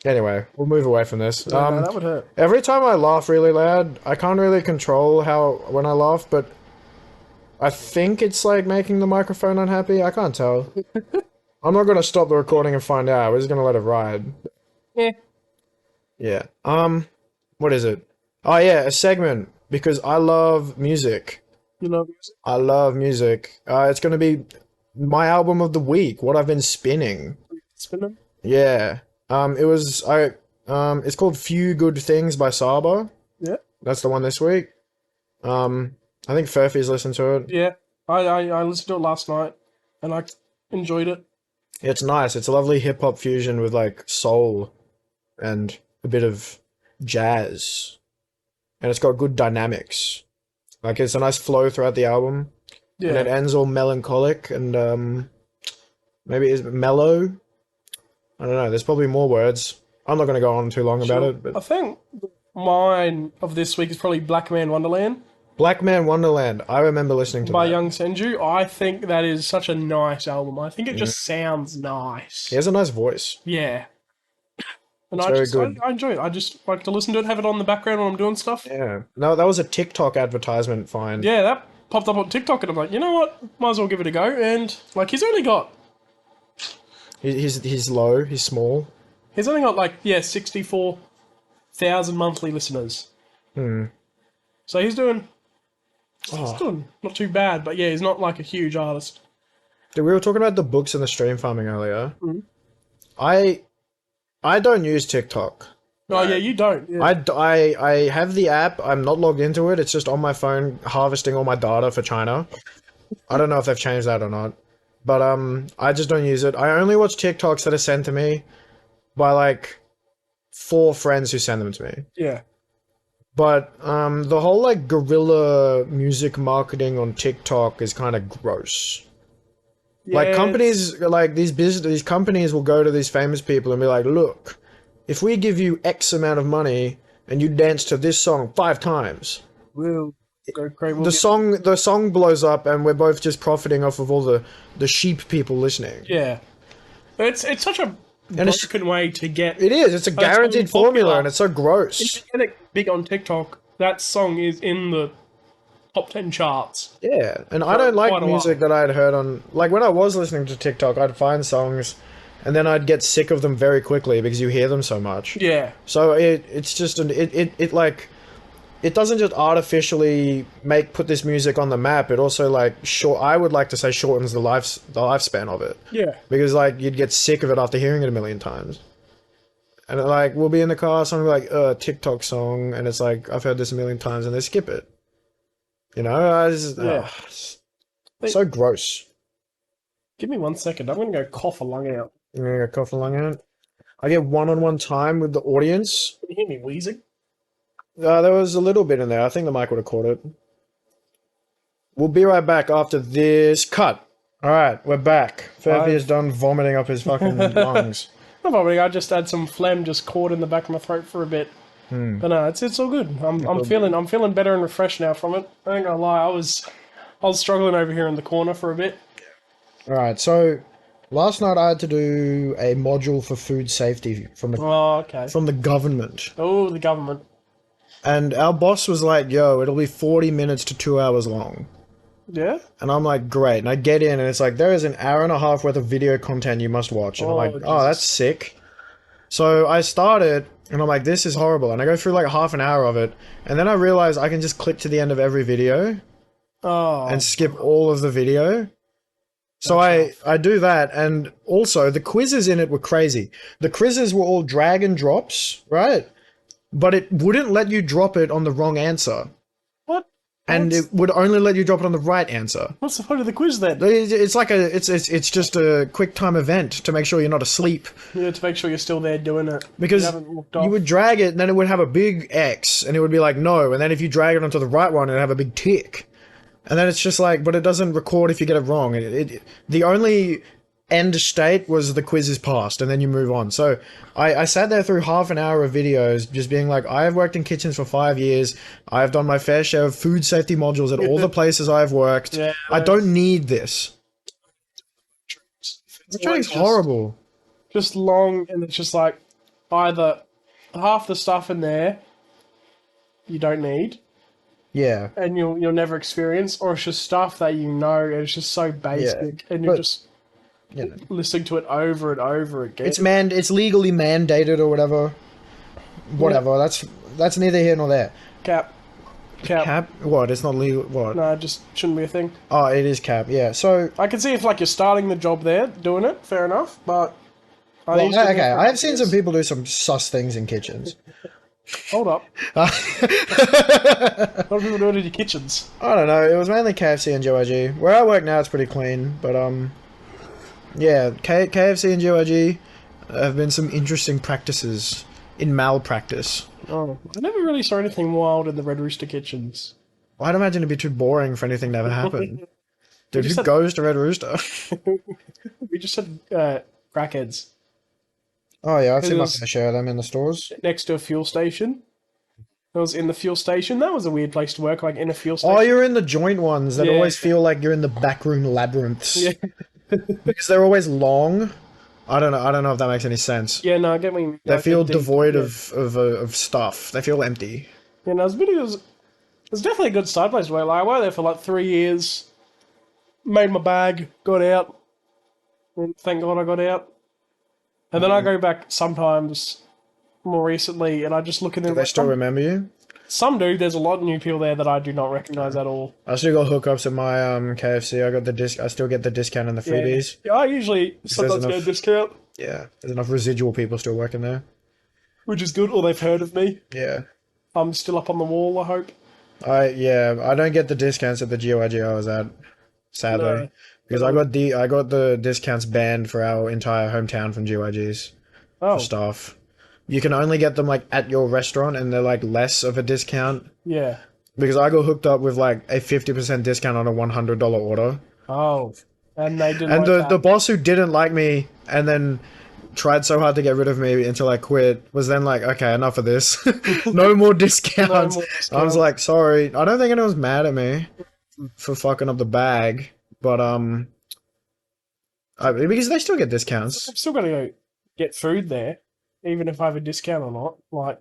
Anyway, we'll move away from this. Yeah, no, that would hurt. Every time I laugh really loud, I can't really control when I laugh, but I think it's like making the microphone unhappy. I can't tell. I'm not gonna stop the recording and find out. We're just gonna let it ride. Yeah. Yeah. What is it? Oh yeah, a segment because I love music. You know music? I love music. It's gonna be my album of the week. What I've been spinning. Spinning? Yeah. It's called Few Good Things by Saba. Yeah. That's the one this week. I think Furphy's listened to it. Yeah. I listened to it last night, and I enjoyed it. It's nice. It's a lovely hip hop fusion with like soul and a bit of jazz. And it's got good dynamics. Like it's a nice flow throughout the album. And it Yeah. ends all melancholic and maybe it's mellow. I don't know. There's probably more words. I'm not going to go on too long about it, I but think Mine of this week is probably Black Man Wonderland Black Man Wonderland. I remember listening to by that. Young Senju. I think that is such a nice album. I think it just sounds He nice. has a nice voice. Yeah. And It's very good. I enjoy it. I just like to listen to it, have it on the background when I'm doing stuff. Yeah. No, that was a TikTok advertisement find. Yeah, that popped up on TikTok and I'm like, you know what? Might as well give it a go. And like he's only got He's low. He's small. like 64,000 monthly listeners. So he's doing not too bad, but yeah, he's not like a huge artist. Dude, we were talking about the books and the stream farming earlier. I don't use TikTok. Oh yeah, you don't. Yeah. I have the app. I'm not logged into it. It's just on my phone harvesting all my data for China. I don't know if they've changed that or not. But I just don't use it. I only watch TikToks that are sent to me by like 4 friends who send them to me. Yeah. But the whole like guerrilla music marketing on TikTok is kind of gross. Like Yeah, companies, like these companies will go to these famous people and be like, "Look, if we give you X amount of money and you dance to this song 5 times, we'll go crazy. the song blows up and we're both just profiting off of all the sheep people listening." Yeah. It's such a it's- broken way to get. It is. It's a really guaranteed formula, popular. and it's so gross. If you get it big on TikTok, that song is in the top 10 charts. Yeah, and I don't like quite a music that I'd heard on. Like when I was listening to TikTok, I'd find songs, and then I'd get sick of them very quickly because you hear them so much. Yeah. So it's just it like it doesn't just artificially put this music on the map. It also like I would like to say shortens the lifespan of it. Yeah. Because like you'd get sick of it after hearing it a million times. And like we'll be in the car, something like TikTok song, and it's like I've heard this a million times, and they skip it. You know, it's so gross. Give me 1 second. I'm going to go cough a lung out. I'm gonna go cough a lung out. I get one-on-one time with the audience. Can you hear me wheezing? There was a little bit in there. I think the mic would have caught it. We'll be right back after this cut. All right, we're back. Furby is done vomiting up his fucking lungs. No problem. I just had some phlegm just caught in the back of my throat for a bit. But no, it's all good. I'm feeling better and refreshed now from it. I ain't gonna lie, I was struggling over here in the corner for a bit. All right, so last night I had to do a module for food safety from the government. Oh, the government. And our boss was like, "Yo, it'll be 40 minutes to 2 hours long." Yeah? And I'm like, "Great." And I get in and it's like, there is an hour and a half worth of video content you must watch. And I'm like, Jesus. "Oh, that's sick." So I started and I'm like, "This is horrible." And I go through like half an hour of it. And then I realize I can just click to the end of every video Oh. and skip all of the video. So I do that. And also the quizzes in it were crazy. The quizzes were all drag and drops, right? But it wouldn't let you drop it on the wrong answer. What? And it would only let you drop it on the right answer. What's the point of the quiz then? It's like it's just a quick time event to make sure you're not asleep. Yeah, to make sure you're still there doing it. Because haven't walked off. you would drag it and then it would have a big X and it would be like no, and then if you drag it onto the right one it'd have a big tick. And then it's just like, but it doesn't record if you get it wrong. The only end state was the quiz is passed and then you move on. So I sat there through half an hour of videos just being like, I have worked in kitchens for 5 years. I've done my fair share of food safety modules at all the places I've worked. Yeah, I don't need this. The training's horrible. Just long, and it's just like either half the stuff in there you don't need, Yeah. and you'll never experience, or it's just stuff that you know and it's just so basic, and you're just You know, listening to it over and over again. it's legally mandated or whatever. Whatever. That's neither here nor there. Cap. Cap? What? It's not legal. What? No, it just shouldn't be a thing. Oh, it is cap. Yeah. So I can see if like you're starting the job there, doing it, fair enough, but well, okay. I have seen some people do some sus things in kitchens. Hold up. What are people doing in your kitchens? I don't know. It was mainly KFC and GYG. Where I work now, it's pretty clean, but yeah, KFC and GYG have been some interesting practices in malpractice. Oh, I never really saw anything wild in the Red Rooster kitchens. Well, I'd imagine it'd be too boring for anything to ever happen. Dude, just who had- goes to Red Rooster? We just had crackheads Oh yeah, I've seen my Because- fair share of them in the stores. next to a fuel station, It was in the fuel station. That was a weird place to work, like in a fuel Oh, station. you're in the joint ones that Yeah. always feel like you're in the backroom labyrinths. Yeah. Because they're always long. I don't know. I don't know if that makes any sense. Yeah, no, I get me. They Like, feel deep, devoid yeah. of stuff. They feel empty. Yeah, no, it was definitely a good side place to work. Like, I worked there for like 3 years, made my bag, got out, and thank God I got out. And then I go back sometimes more recently, and I just look in there. Do they Like, still remember you? some do. There's a lot of new people there that I do not recognize at all. I still got hookups at my KFC. I got the disc. I still get the discount and the Yeah, freebies. yeah, I usually sometimes get a enough- discount, Yeah, there's enough residual people still working there. which is good, or they've heard of me. Yeah. I'm still up on the wall, I hope. I don't get the discounts at the GYG I was at, sadly, No. because I got the discounts banned for our entire hometown from GYGs Oh, for staff. You can only get them like at your restaurant, and they're like less of a discount. yeah. Because I got hooked up with like a 50% discount on a $100 order, Oh, and they didn't and like the that. boss who didn't like me and then tried so hard to get rid of me until I quit was then like, okay, enough of this, no more discounts. more I was discounts. like, sorry, I don't think anyone's mad at me for fucking up the bag, but because they still get discounts. I'm still gonna go get food there, even if I have a discount or not. Like,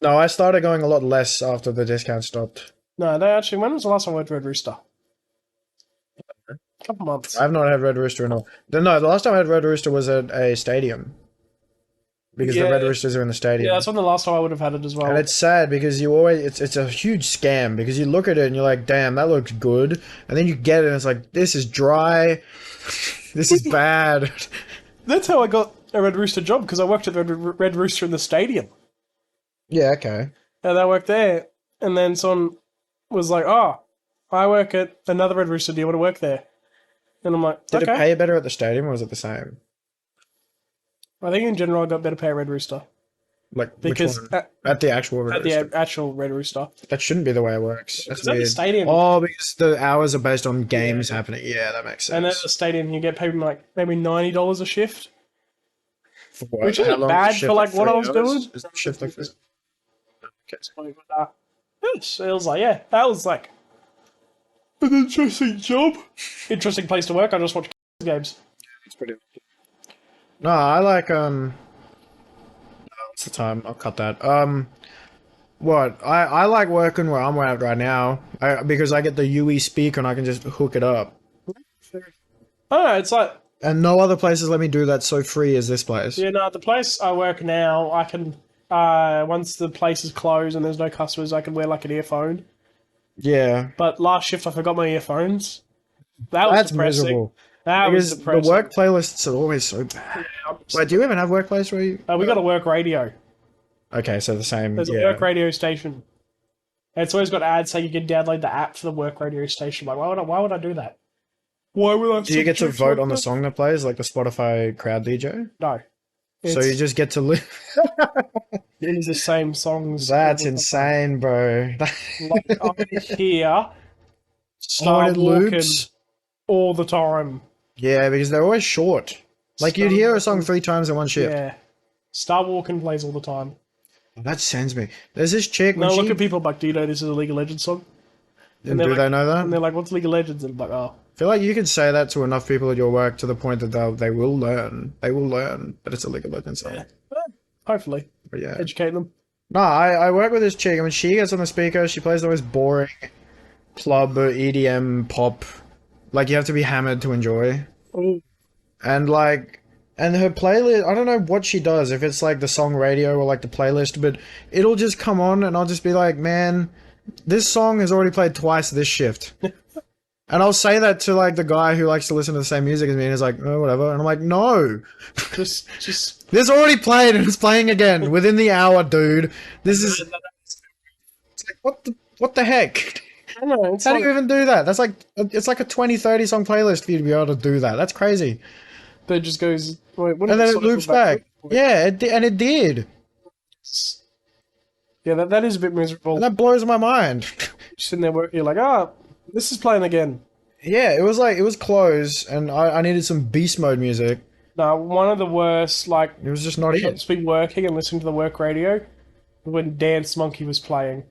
No, I started going a lot less after the discount stopped. no, they actually. When was the last time I went to Red Rooster? A couple months. I've not had Red Rooster in all. No, the last time I had Red Rooster was at a stadium. Because the Red Yeah. Roosters are in the stadium. Yeah, that's when the last time I would have had it as well. And it's sad because you always it's a huge scam because you look at it and you're like, damn, that looks good. And then you get it and it's like, this is dry. This is bad. That's how I got a Red Rooster job, because I worked at the Red Rooster in the stadium. Yeah, okay. And I worked there, and then someone was like, "Oh, I work at another Red Rooster. Do you want to work there?" And I'm like, Did "Okay." it pay better at the stadium or was it the same? I think in general I got better pay at Red Rooster, Like because which one? At the actual Red at Rooster. the actual Red Rooster, That shouldn't be the way it works. That's because at the weird. stadium, Oh, because the hours are based on games happening. Yeah, that makes and at sense. the stadium you get paid like maybe $90 a shift, For what? which How isn't long is bad the shift? for like what I 3 was hours? doing. Is the shift like this? Yes, it was like, yeah, that was like an interesting job, interesting place to work. I just watch games. It's pretty. No, I like what's the time? I'll cut that. What? I like working where I'm at right now. Because I get the UE speaker and I can just hook it up. I don't know. It's like, And no other places let me do that so free as this place. yeah, no, the place I work now, I can, once the place is closed and there's no customers, I can wear like an earphone. Yeah. But last shift I forgot my earphones. That was That's depressing. miserable. That was Because the depressing. work playlists are always so bad. Wait, do you even have workplace where you? We got a work radio. Okay, so the same. There's yeah. a work radio station. And it's always got ads saying you can download the app for the work radio station. Like, why would I do that? Why would I? Do you get to vote on the song that plays, like the Spotify crowd DJ? No. So you just get to live. It is the same songs. That's all the insane, bro. time. Like, I hear Oh, Start and it Walking loops. all the time. Yeah, because they're always short. Like you'd Start hear a song Walking. 3 times in one shift. Yeah. Start Walking plays all the time. That sends me. There's this chick when Now she. look at people like, do you know this is a League of Legends song? And they're do like- they know that? And they're like, what's League of Legends? And I'm like, oh. I feel like you could say that to enough people at your work to the point that they will learn. They will learn that it's a League of Legends song. Yeah. Hopefully. But yeah. Educate them. No, I work with this chick. I mean, she gets on the speaker. She plays the most boring club or EDM pop. Like you have to be hammered to enjoy. Ooh. And like, and her playlist, I don't know what she does, if it's like the song radio or like the playlist, but it'll just come on and I'll just be like, man, this song is already played twice this shift. And I'll say that to like the guy who likes to listen to the same music as me and he's like, oh, whatever. And I'm like, no, Just this already played and it's playing again within the hour, dude. This is, it's like, what the heck? I don't know. It's How do like, you even do that? That's like, it's like a 20, 30 song playlist for you to be able to do that. That's crazy. that just goes. Wait, what And did then it song loops go back. to? Yeah, and it did. Yeah, that is a bit miserable. And that blows my mind. Sitting there working, you're like, this is playing again. Yeah, it was like, it was closed and I needed some beast mode music. No, one of the worst, like, It was just not just it. be working and listening to the work radio when Dance Monkey was playing.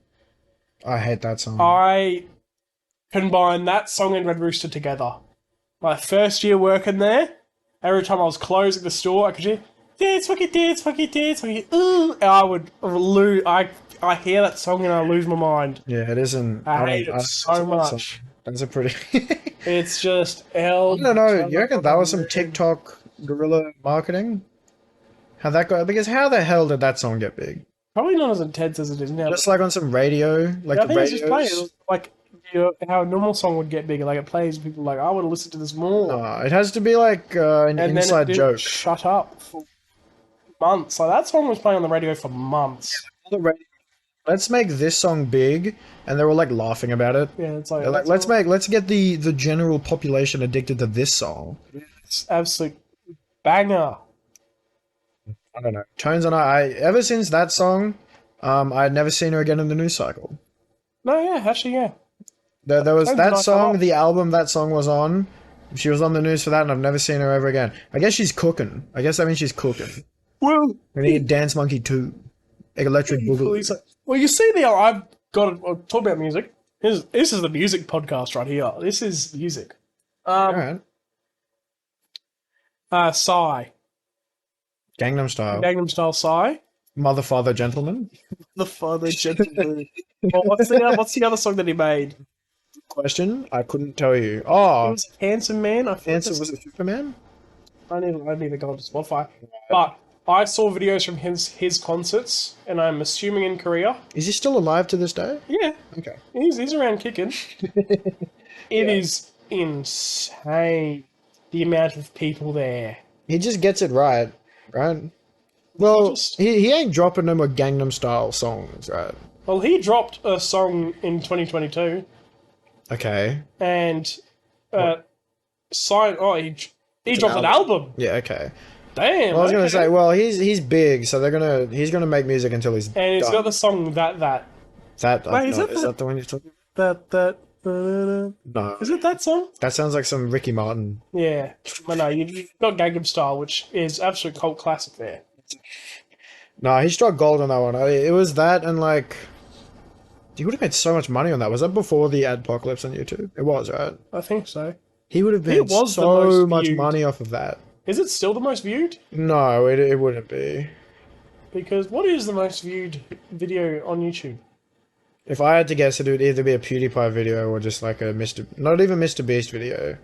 I hate that song. I combined that song and Red Rooster together. My first year working there, every time I was closing the store, I could hear dance monkey, dance monkey, dance monkey. Ooh, and I would lose. I hear that song and I lose my mind. Yeah, it isn't. I hate it so much. That's a pretty. It's just I don't know. You reckon that was some TikTok guerrilla marketing? How that got? Because how the hell did that song get big? Probably not as intense as it is now. Just like on some radio, like I the think it's just radios. playing like how a normal song would get bigger. Like it plays, people are like, I want to listen to this more. It has to be like an And then inside it didn't joke. shut up for months. Like that song was playing on the radio for months. Let's make this song big, and they were like laughing about it. Yeah, it's like, They're like, let's get the general population addicted to this song. it's absolute banger. I don't know. Tones and I ever since that song, I'd never seen her again in the news cycle. No, yeah, actually, yeah. There was Tones and that I song, come up. the album that song was on. She was on the news for that, and I've never seen her ever again. I guess she's cooking. I guess that means she's cooking. Well, We need Dance Monkey 2. Electric Boogaloo. well, you see, now I've got to talk about music. This is the music podcast right here. This is music. Alright. Psy. Gangnam Style. Gangnam Style Psy. Mother, Father, Gentleman. The Father Gentleman. Well, what's the other song that he made? Question? I couldn't tell you. It Oh, was Handsome Man. I think answer was it Superman? I need to go to Spotify. But I saw videos from his concerts, and I'm assuming in Korea. Is he still alive to this day? Yeah, Okay. he's around kicking. It is insane the amount of people there. He just gets it right? Well, Just- he ain't dropping no more Gangnam Style songs, right? Well, he dropped a song in 2022, Okay. and signed. Oh, he dropped an album. Yeah, okay. Damn. Well, I was gonna okay. say, well, he's big, so he's gonna make music until he's And it's done. got the song that. Wait, is that the one you're talking about? No. Is it that song? That sounds like some Ricky Martin. Yeah, but no, you've got Gangnam Style, which is absolute cult classic there. No, he struck gold on that one. It was that and like he would have made so much money on that. Was that before the adpocalypse on YouTube? It was, right? I think so. He would have It made was the so most much viewed. money off of that. Is it still the most viewed? No, it wouldn't be. Because what is the most viewed video on YouTube? If I had to guess, it would either be a PewDiePie video or just like a not even Mr. Beast video.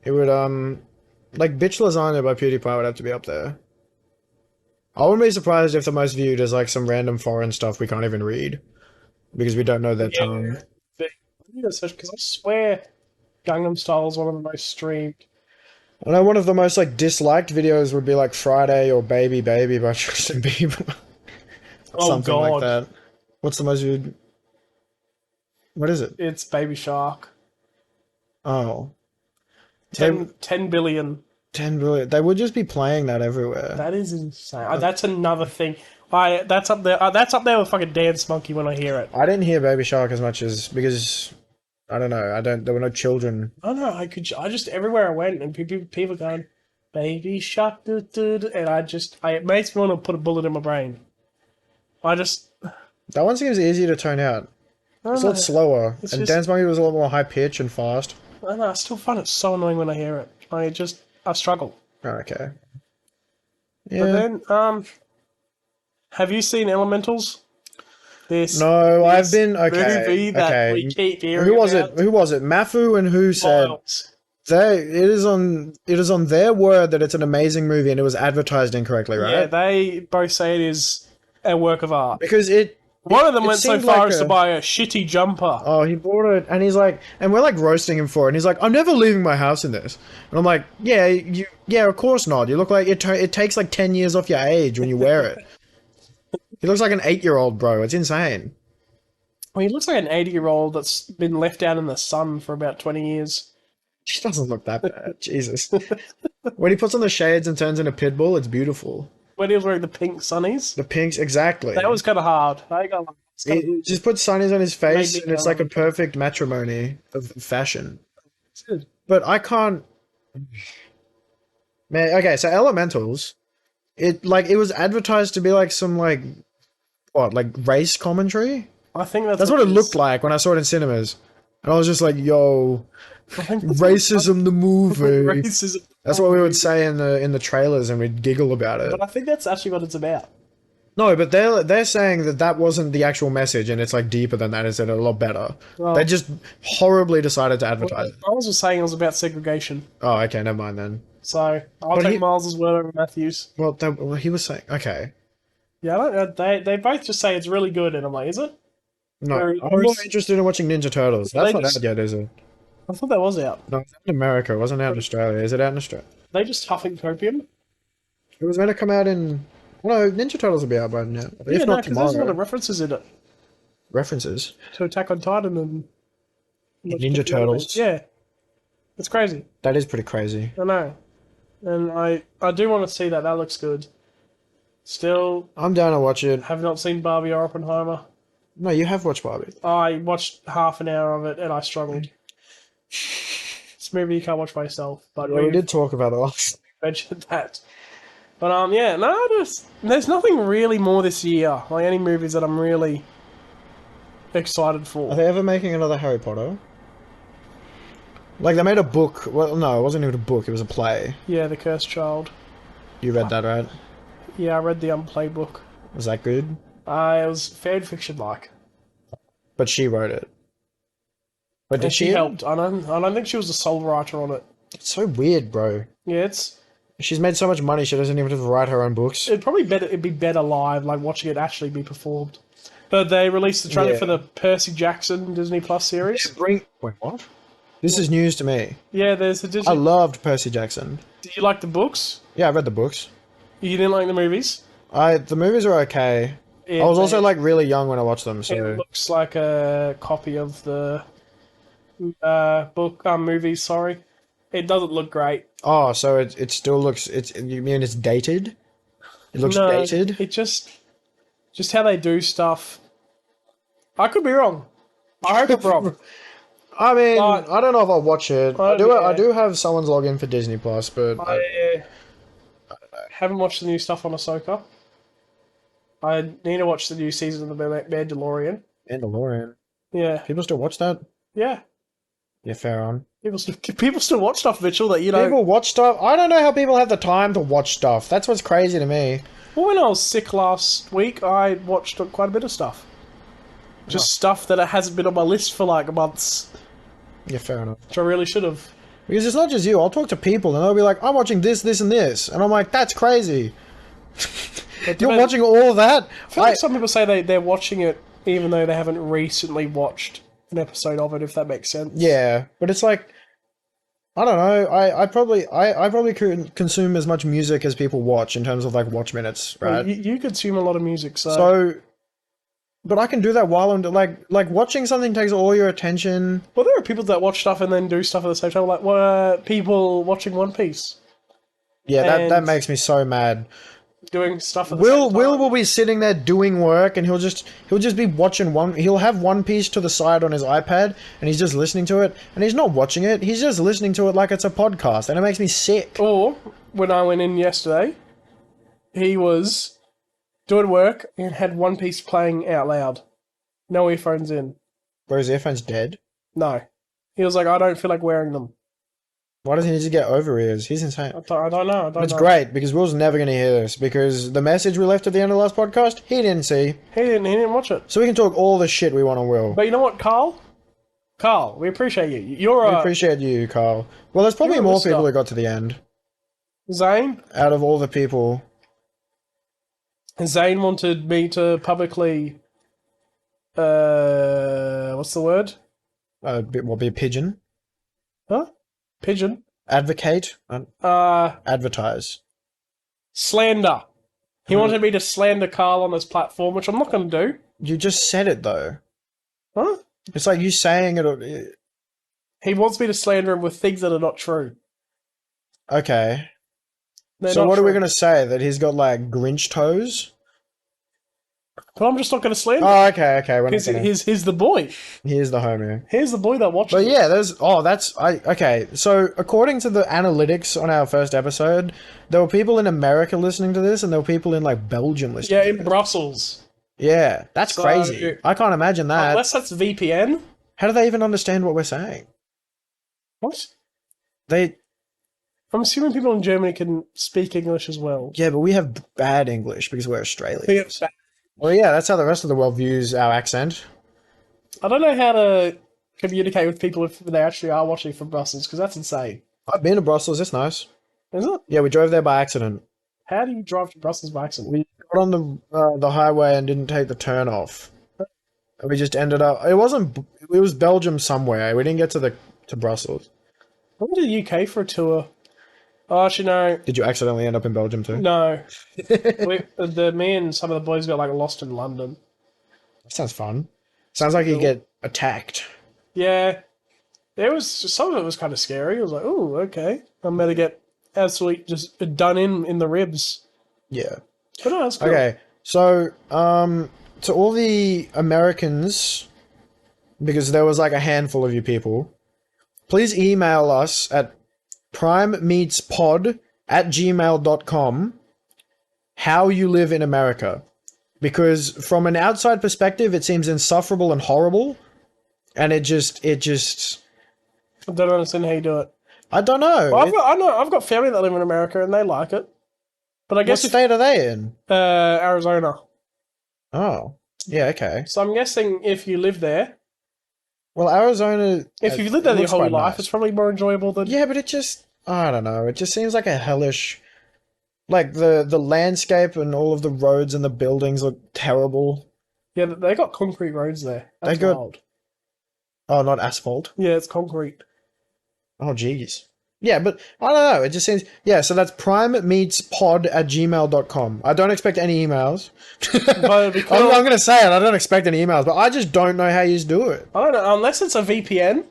It would, like Bitch Lasagna by PewDiePie would have to be up there. I wouldn't be surprised if the most viewed is like some random foreign stuff we can't even read. Because we don't know their tongue. Because I swear Gangnam Style is one of the most streamed. I know one of the most like disliked videos would be like Friday or Baby Baby by Justin Bieber. Oh, Something like God. that. What's the most viewed? What is it? It's Baby Shark. Oh. 10 billion. 10 billion. They would just be playing that everywhere. That is insane. That's another thing. That's up there. That's up there with fucking Dance Monkey when I hear it. I didn't hear Baby Shark as much as because I don't know. There were no children. I don't know. I just everywhere I went and people going, Baby Shark, doo, doo, doo, and it makes me want to put a bullet in my brain. That one seems easier to tone out. I It's a don't lot know. slower. It's And just- Dance Monkey was a lot more high pitch and fast. I don't know. I still find it so annoying when I hear it. I struggle. Oh, okay. But Yeah. then, have you seen Elementals? No, I've been okay. movie that Okay. we keep hearing Who was it? about. Who was it? Mafu and who said Miles. it is on their word that it's an amazing movie and it was advertised incorrectly, right? Yeah, they both say it is a work of art. Because One of them it went so seemed far like as to buy a shitty jumper. oh, he bought it and he's like, and we're like roasting him for it. And he's like, I'm never leaving my house in this. And I'm like, yeah, of course not. You look like it takes like 10 years off your age when you wear it. He looks like an 8-year-old, bro. It's insane. Well, he looks like an 80-year-old that's been left out in the sun for about 20 years. He doesn't look that bad. Jesus. When he puts on the shades and turns into Pitbull, it's beautiful. When he was wearing the pink sunnies. The pinks, exactly. That was kind of hard. It just puts sunnies on his face, Maybe, and it's like a perfect matrimony of fashion. Good. But I can't. Man, okay, so Elementals, it was advertised to be like some like What, like race commentary? I think that's That's what it is. looked like when I saw it in cinemas. And I was just like, yo, I think that's what racism the movie. racism. That's what we would say in the trailers and we'd giggle about it. But I think that's actually what it's about. No, but they're saying that that wasn't the actual message and it's like deeper than that. It's a lot better. Well, They just horribly decided to advertise it. Miles was saying it was about segregation. Oh, okay, never mind then. So I'll But take he- Miles's word over Matthews. Well, he was saying, okay. Yeah, I don't know. They both just say it's really good, and I'm like, is it? No, Or- I'm or more is- interested in watching Ninja Turtles. That's They not just- out yet, is it? I thought that was out. No, it's out in America. It wasn't out in Australia. Is it out in Australia? They just huffing copium. It was meant to come out in... Well, no, Ninja Turtles will be out by now. If Yeah, no, not because there's a lot tomorrow. of references in it References. to Attack on Titan and Ninja Turtles. Yeah, it's crazy. That is pretty crazy. I know, and I do want to see that. That looks good. Still, I'm down to watch it. have not seen Barbie or Oppenheimer. No, you have watched Barbie. I watched half an hour of it and I struggled. It's a movie you can't watch by yourself, but Well, we we did talk about it last. mentioned that. But yeah, no, there's nothing really more this year. Like any movies that I'm really excited Are for. they ever making another Harry Potter? Like, they made a book. Well, no, it wasn't even a book. It was a play. Yeah, The Cursed Child. You read that, right? Yeah, I read the unplayed book. Was that good? It was fan fiction like. But she wrote it. But did And she she? helped. I don't think she was the sole writer on it. It's so weird, bro. Yeah, She's made so much money, she doesn't even have to write her own books. it'd be better live, like watching it actually be performed. But they released the trailer Yeah. for the Percy Jackson Disney Plus series. Wait, what? This is news to me. Yeah, there's a I Disney. loved Percy Jackson. Do you like the books? Yeah, I read the books. You didn't like the movies? The movies are okay. I was also like really young when I watched them, It so looks like a copy of the movies. Sorry, it doesn't look great. so it still looks you mean it's dated? It looks No, dated. it just how they do stuff. I could be wrong. I hope I'm wrong. I mean, But- I don't know if I'll watch it. I I don't do have someone's login for Disney Plus, but I haven't watched the new stuff on Ahsoka. I need to watch the new season of the Mandalorian. Mandalorian. Yeah, People still watch that? yeah. Yeah, fair on. People still watch stuff, Mitchell. That you know. People watch stuff. I don't know how people have the time to watch stuff. That's what's crazy to me. Well, when I was sick last week, I watched quite a bit of stuff. Just stuff that hasn't been on my list for like months, Yeah, fair enough. which I really should have. Because it's not just you. I'll talk to people and they'll be like, "I'm watching this, this, and this," and I'm like, "That's crazy." You're watching all of that? I feel like some people say they're watching it even though they haven't recently watched an episode of it, if that makes sense. Yeah, but it's like, I don't know. I probably consume as much music as people watch in terms of like watch minutes, Well, right? you consume a lot of music, so, So, but I can do that while I'm like watching something takes all your attention. well, there are people that watch stuff and then do stuff at the same time, like people watching One Piece, Yeah, that And- makes me so mad. doing stuff at the same time. Will be sitting there doing work, and he'll just be watching one. He'll have One Piece to the side on his iPad, and he's just listening to it, and he's not watching it. He's just listening to it like it's a podcast, and it makes me sick. Or when I went in yesterday, he was doing work and had One Piece playing out loud, no earphones in. Where his earphones dead. No, he was like, I don't feel like wearing them. Why does he need to get over ears? He's insane. I don't know. It's great because Will's never going to hear this because the message we left at the end of the last podcast he didn't see, He didn't watch it. so we can talk all the shit we want on Will. But you know what, Carl? Carl, we appreciate you. You're We appreciate you, Carl. Well, there's probably You're a more listener. people who got to the end Zane. out of all the people. Zane wanted me to publicly, what's the word? Be a pigeon, Huh? Pigeon. advocate, advertise. Slander. He wanted me to slander Carl on his platform, which I'm not going to do. You just said it though. Huh? It's like you saying it. He wants me to slander him with things that are not true. Okay. They're So not what are we true. gonna say? That he's got like Grinch toes? But I'm just not going to slander him. Oh, okay. We're not Because gonna. he's the boy. Here's the homie. Here's the boy that watches But it. yeah, okay. So according to the analytics on our first episode, there were people in America listening to this, and there were people in like Belgium listening. Yeah, in Brussels. Yeah, that's So, crazy. I can't imagine that. Unless that's VPN. How do they even understand what we're saying? What? They, I'm assuming people in Germany can speak English as well. yeah, but we have bad English because we're Australians. Yeah. Well, yeah, that's how the rest of the world views our accent. I don't know how to communicate with people if they actually are watching from Brussels, because that's insane. I've been to Brussels. It's nice. Is it? Yeah, we drove there by accident. How do you drive to Brussels by accident? We got on the highway and didn't take the turn off. And we just ended up. It wasn't. It was Belgium somewhere. We didn't get to Brussels. I went to the UK for a tour. Oh, actually, no. Did you accidentally end up in Belgium too? No. Me and some of the boys got like lost in London. That sounds fun. Sounds like you get attacked. Yeah. Some of it was kind of scary. I was like, oh, okay. I'm going to get absolutely just done in the ribs. Yeah. But no, that's cool. Okay. So, to all the Americans, because there was like a handful of you people, please email us at primemeetspod@gmail.com how you live in America. Because from an outside perspective, it seems insufferable and horrible. And it just, I don't understand how you do it. I don't know. Well, I've got family that live in America and they like it. But I What guess state are they in? Arizona. Oh, yeah, okay. So I'm guessing if you live there, Well, Arizona. if you've lived there your looks whole quite life, nice. it's probably more enjoyable than. Yeah, but it just, I don't know. It just seems like a hellish, like the landscape and all of the roads and the buildings look terrible. Yeah, they got concrete roads there. That's They got- wild. Oh, not asphalt. Yeah, it's concrete. Oh, jeez. Yeah, but I don't know. It just seems, yeah, so that's primemeetspod@gmail.com. I don't expect any emails. But because, I'm going to say it. I don't expect any emails, but I just don't know how you do it. I don't know, unless it's a VPN,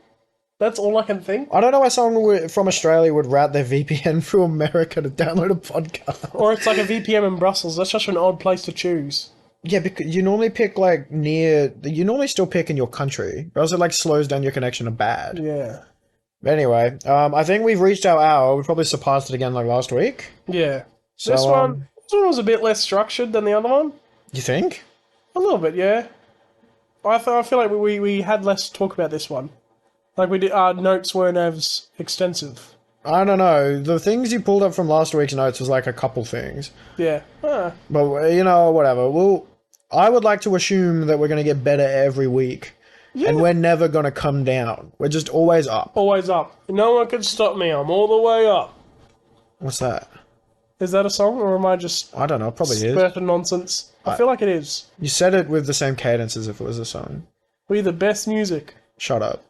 that's all I can think. I don't know why someone from Australia would route their VPN through America to download a podcast. Or it's like a VPN in Brussels. That's just an odd place to choose. Yeah, because you normally pick like you normally still pick in your country, or else it like slows down your connection a bad. Yeah. But anyway, I think we've reached our hour. We probably surpassed it again like last week. Yeah. So, This one was a bit less structured than the other one. You think? A little bit, yeah. I feel like we had less to talk about this one. Like our notes weren't as extensive. I don't know. The things you pulled up from last week's notes was like a couple things. Yeah. But, you know, whatever. I would like to assume that we're going to get better every week. Yeah. And we're never going to come down. We're just always up. Always up. No one can stop me. I'm all the way up. What's that? Is that a song, or am I just I don't know. It probably is. spurting nonsense? I feel like it is. You said it with the same cadence as if it was a song. We the best music. Shut up.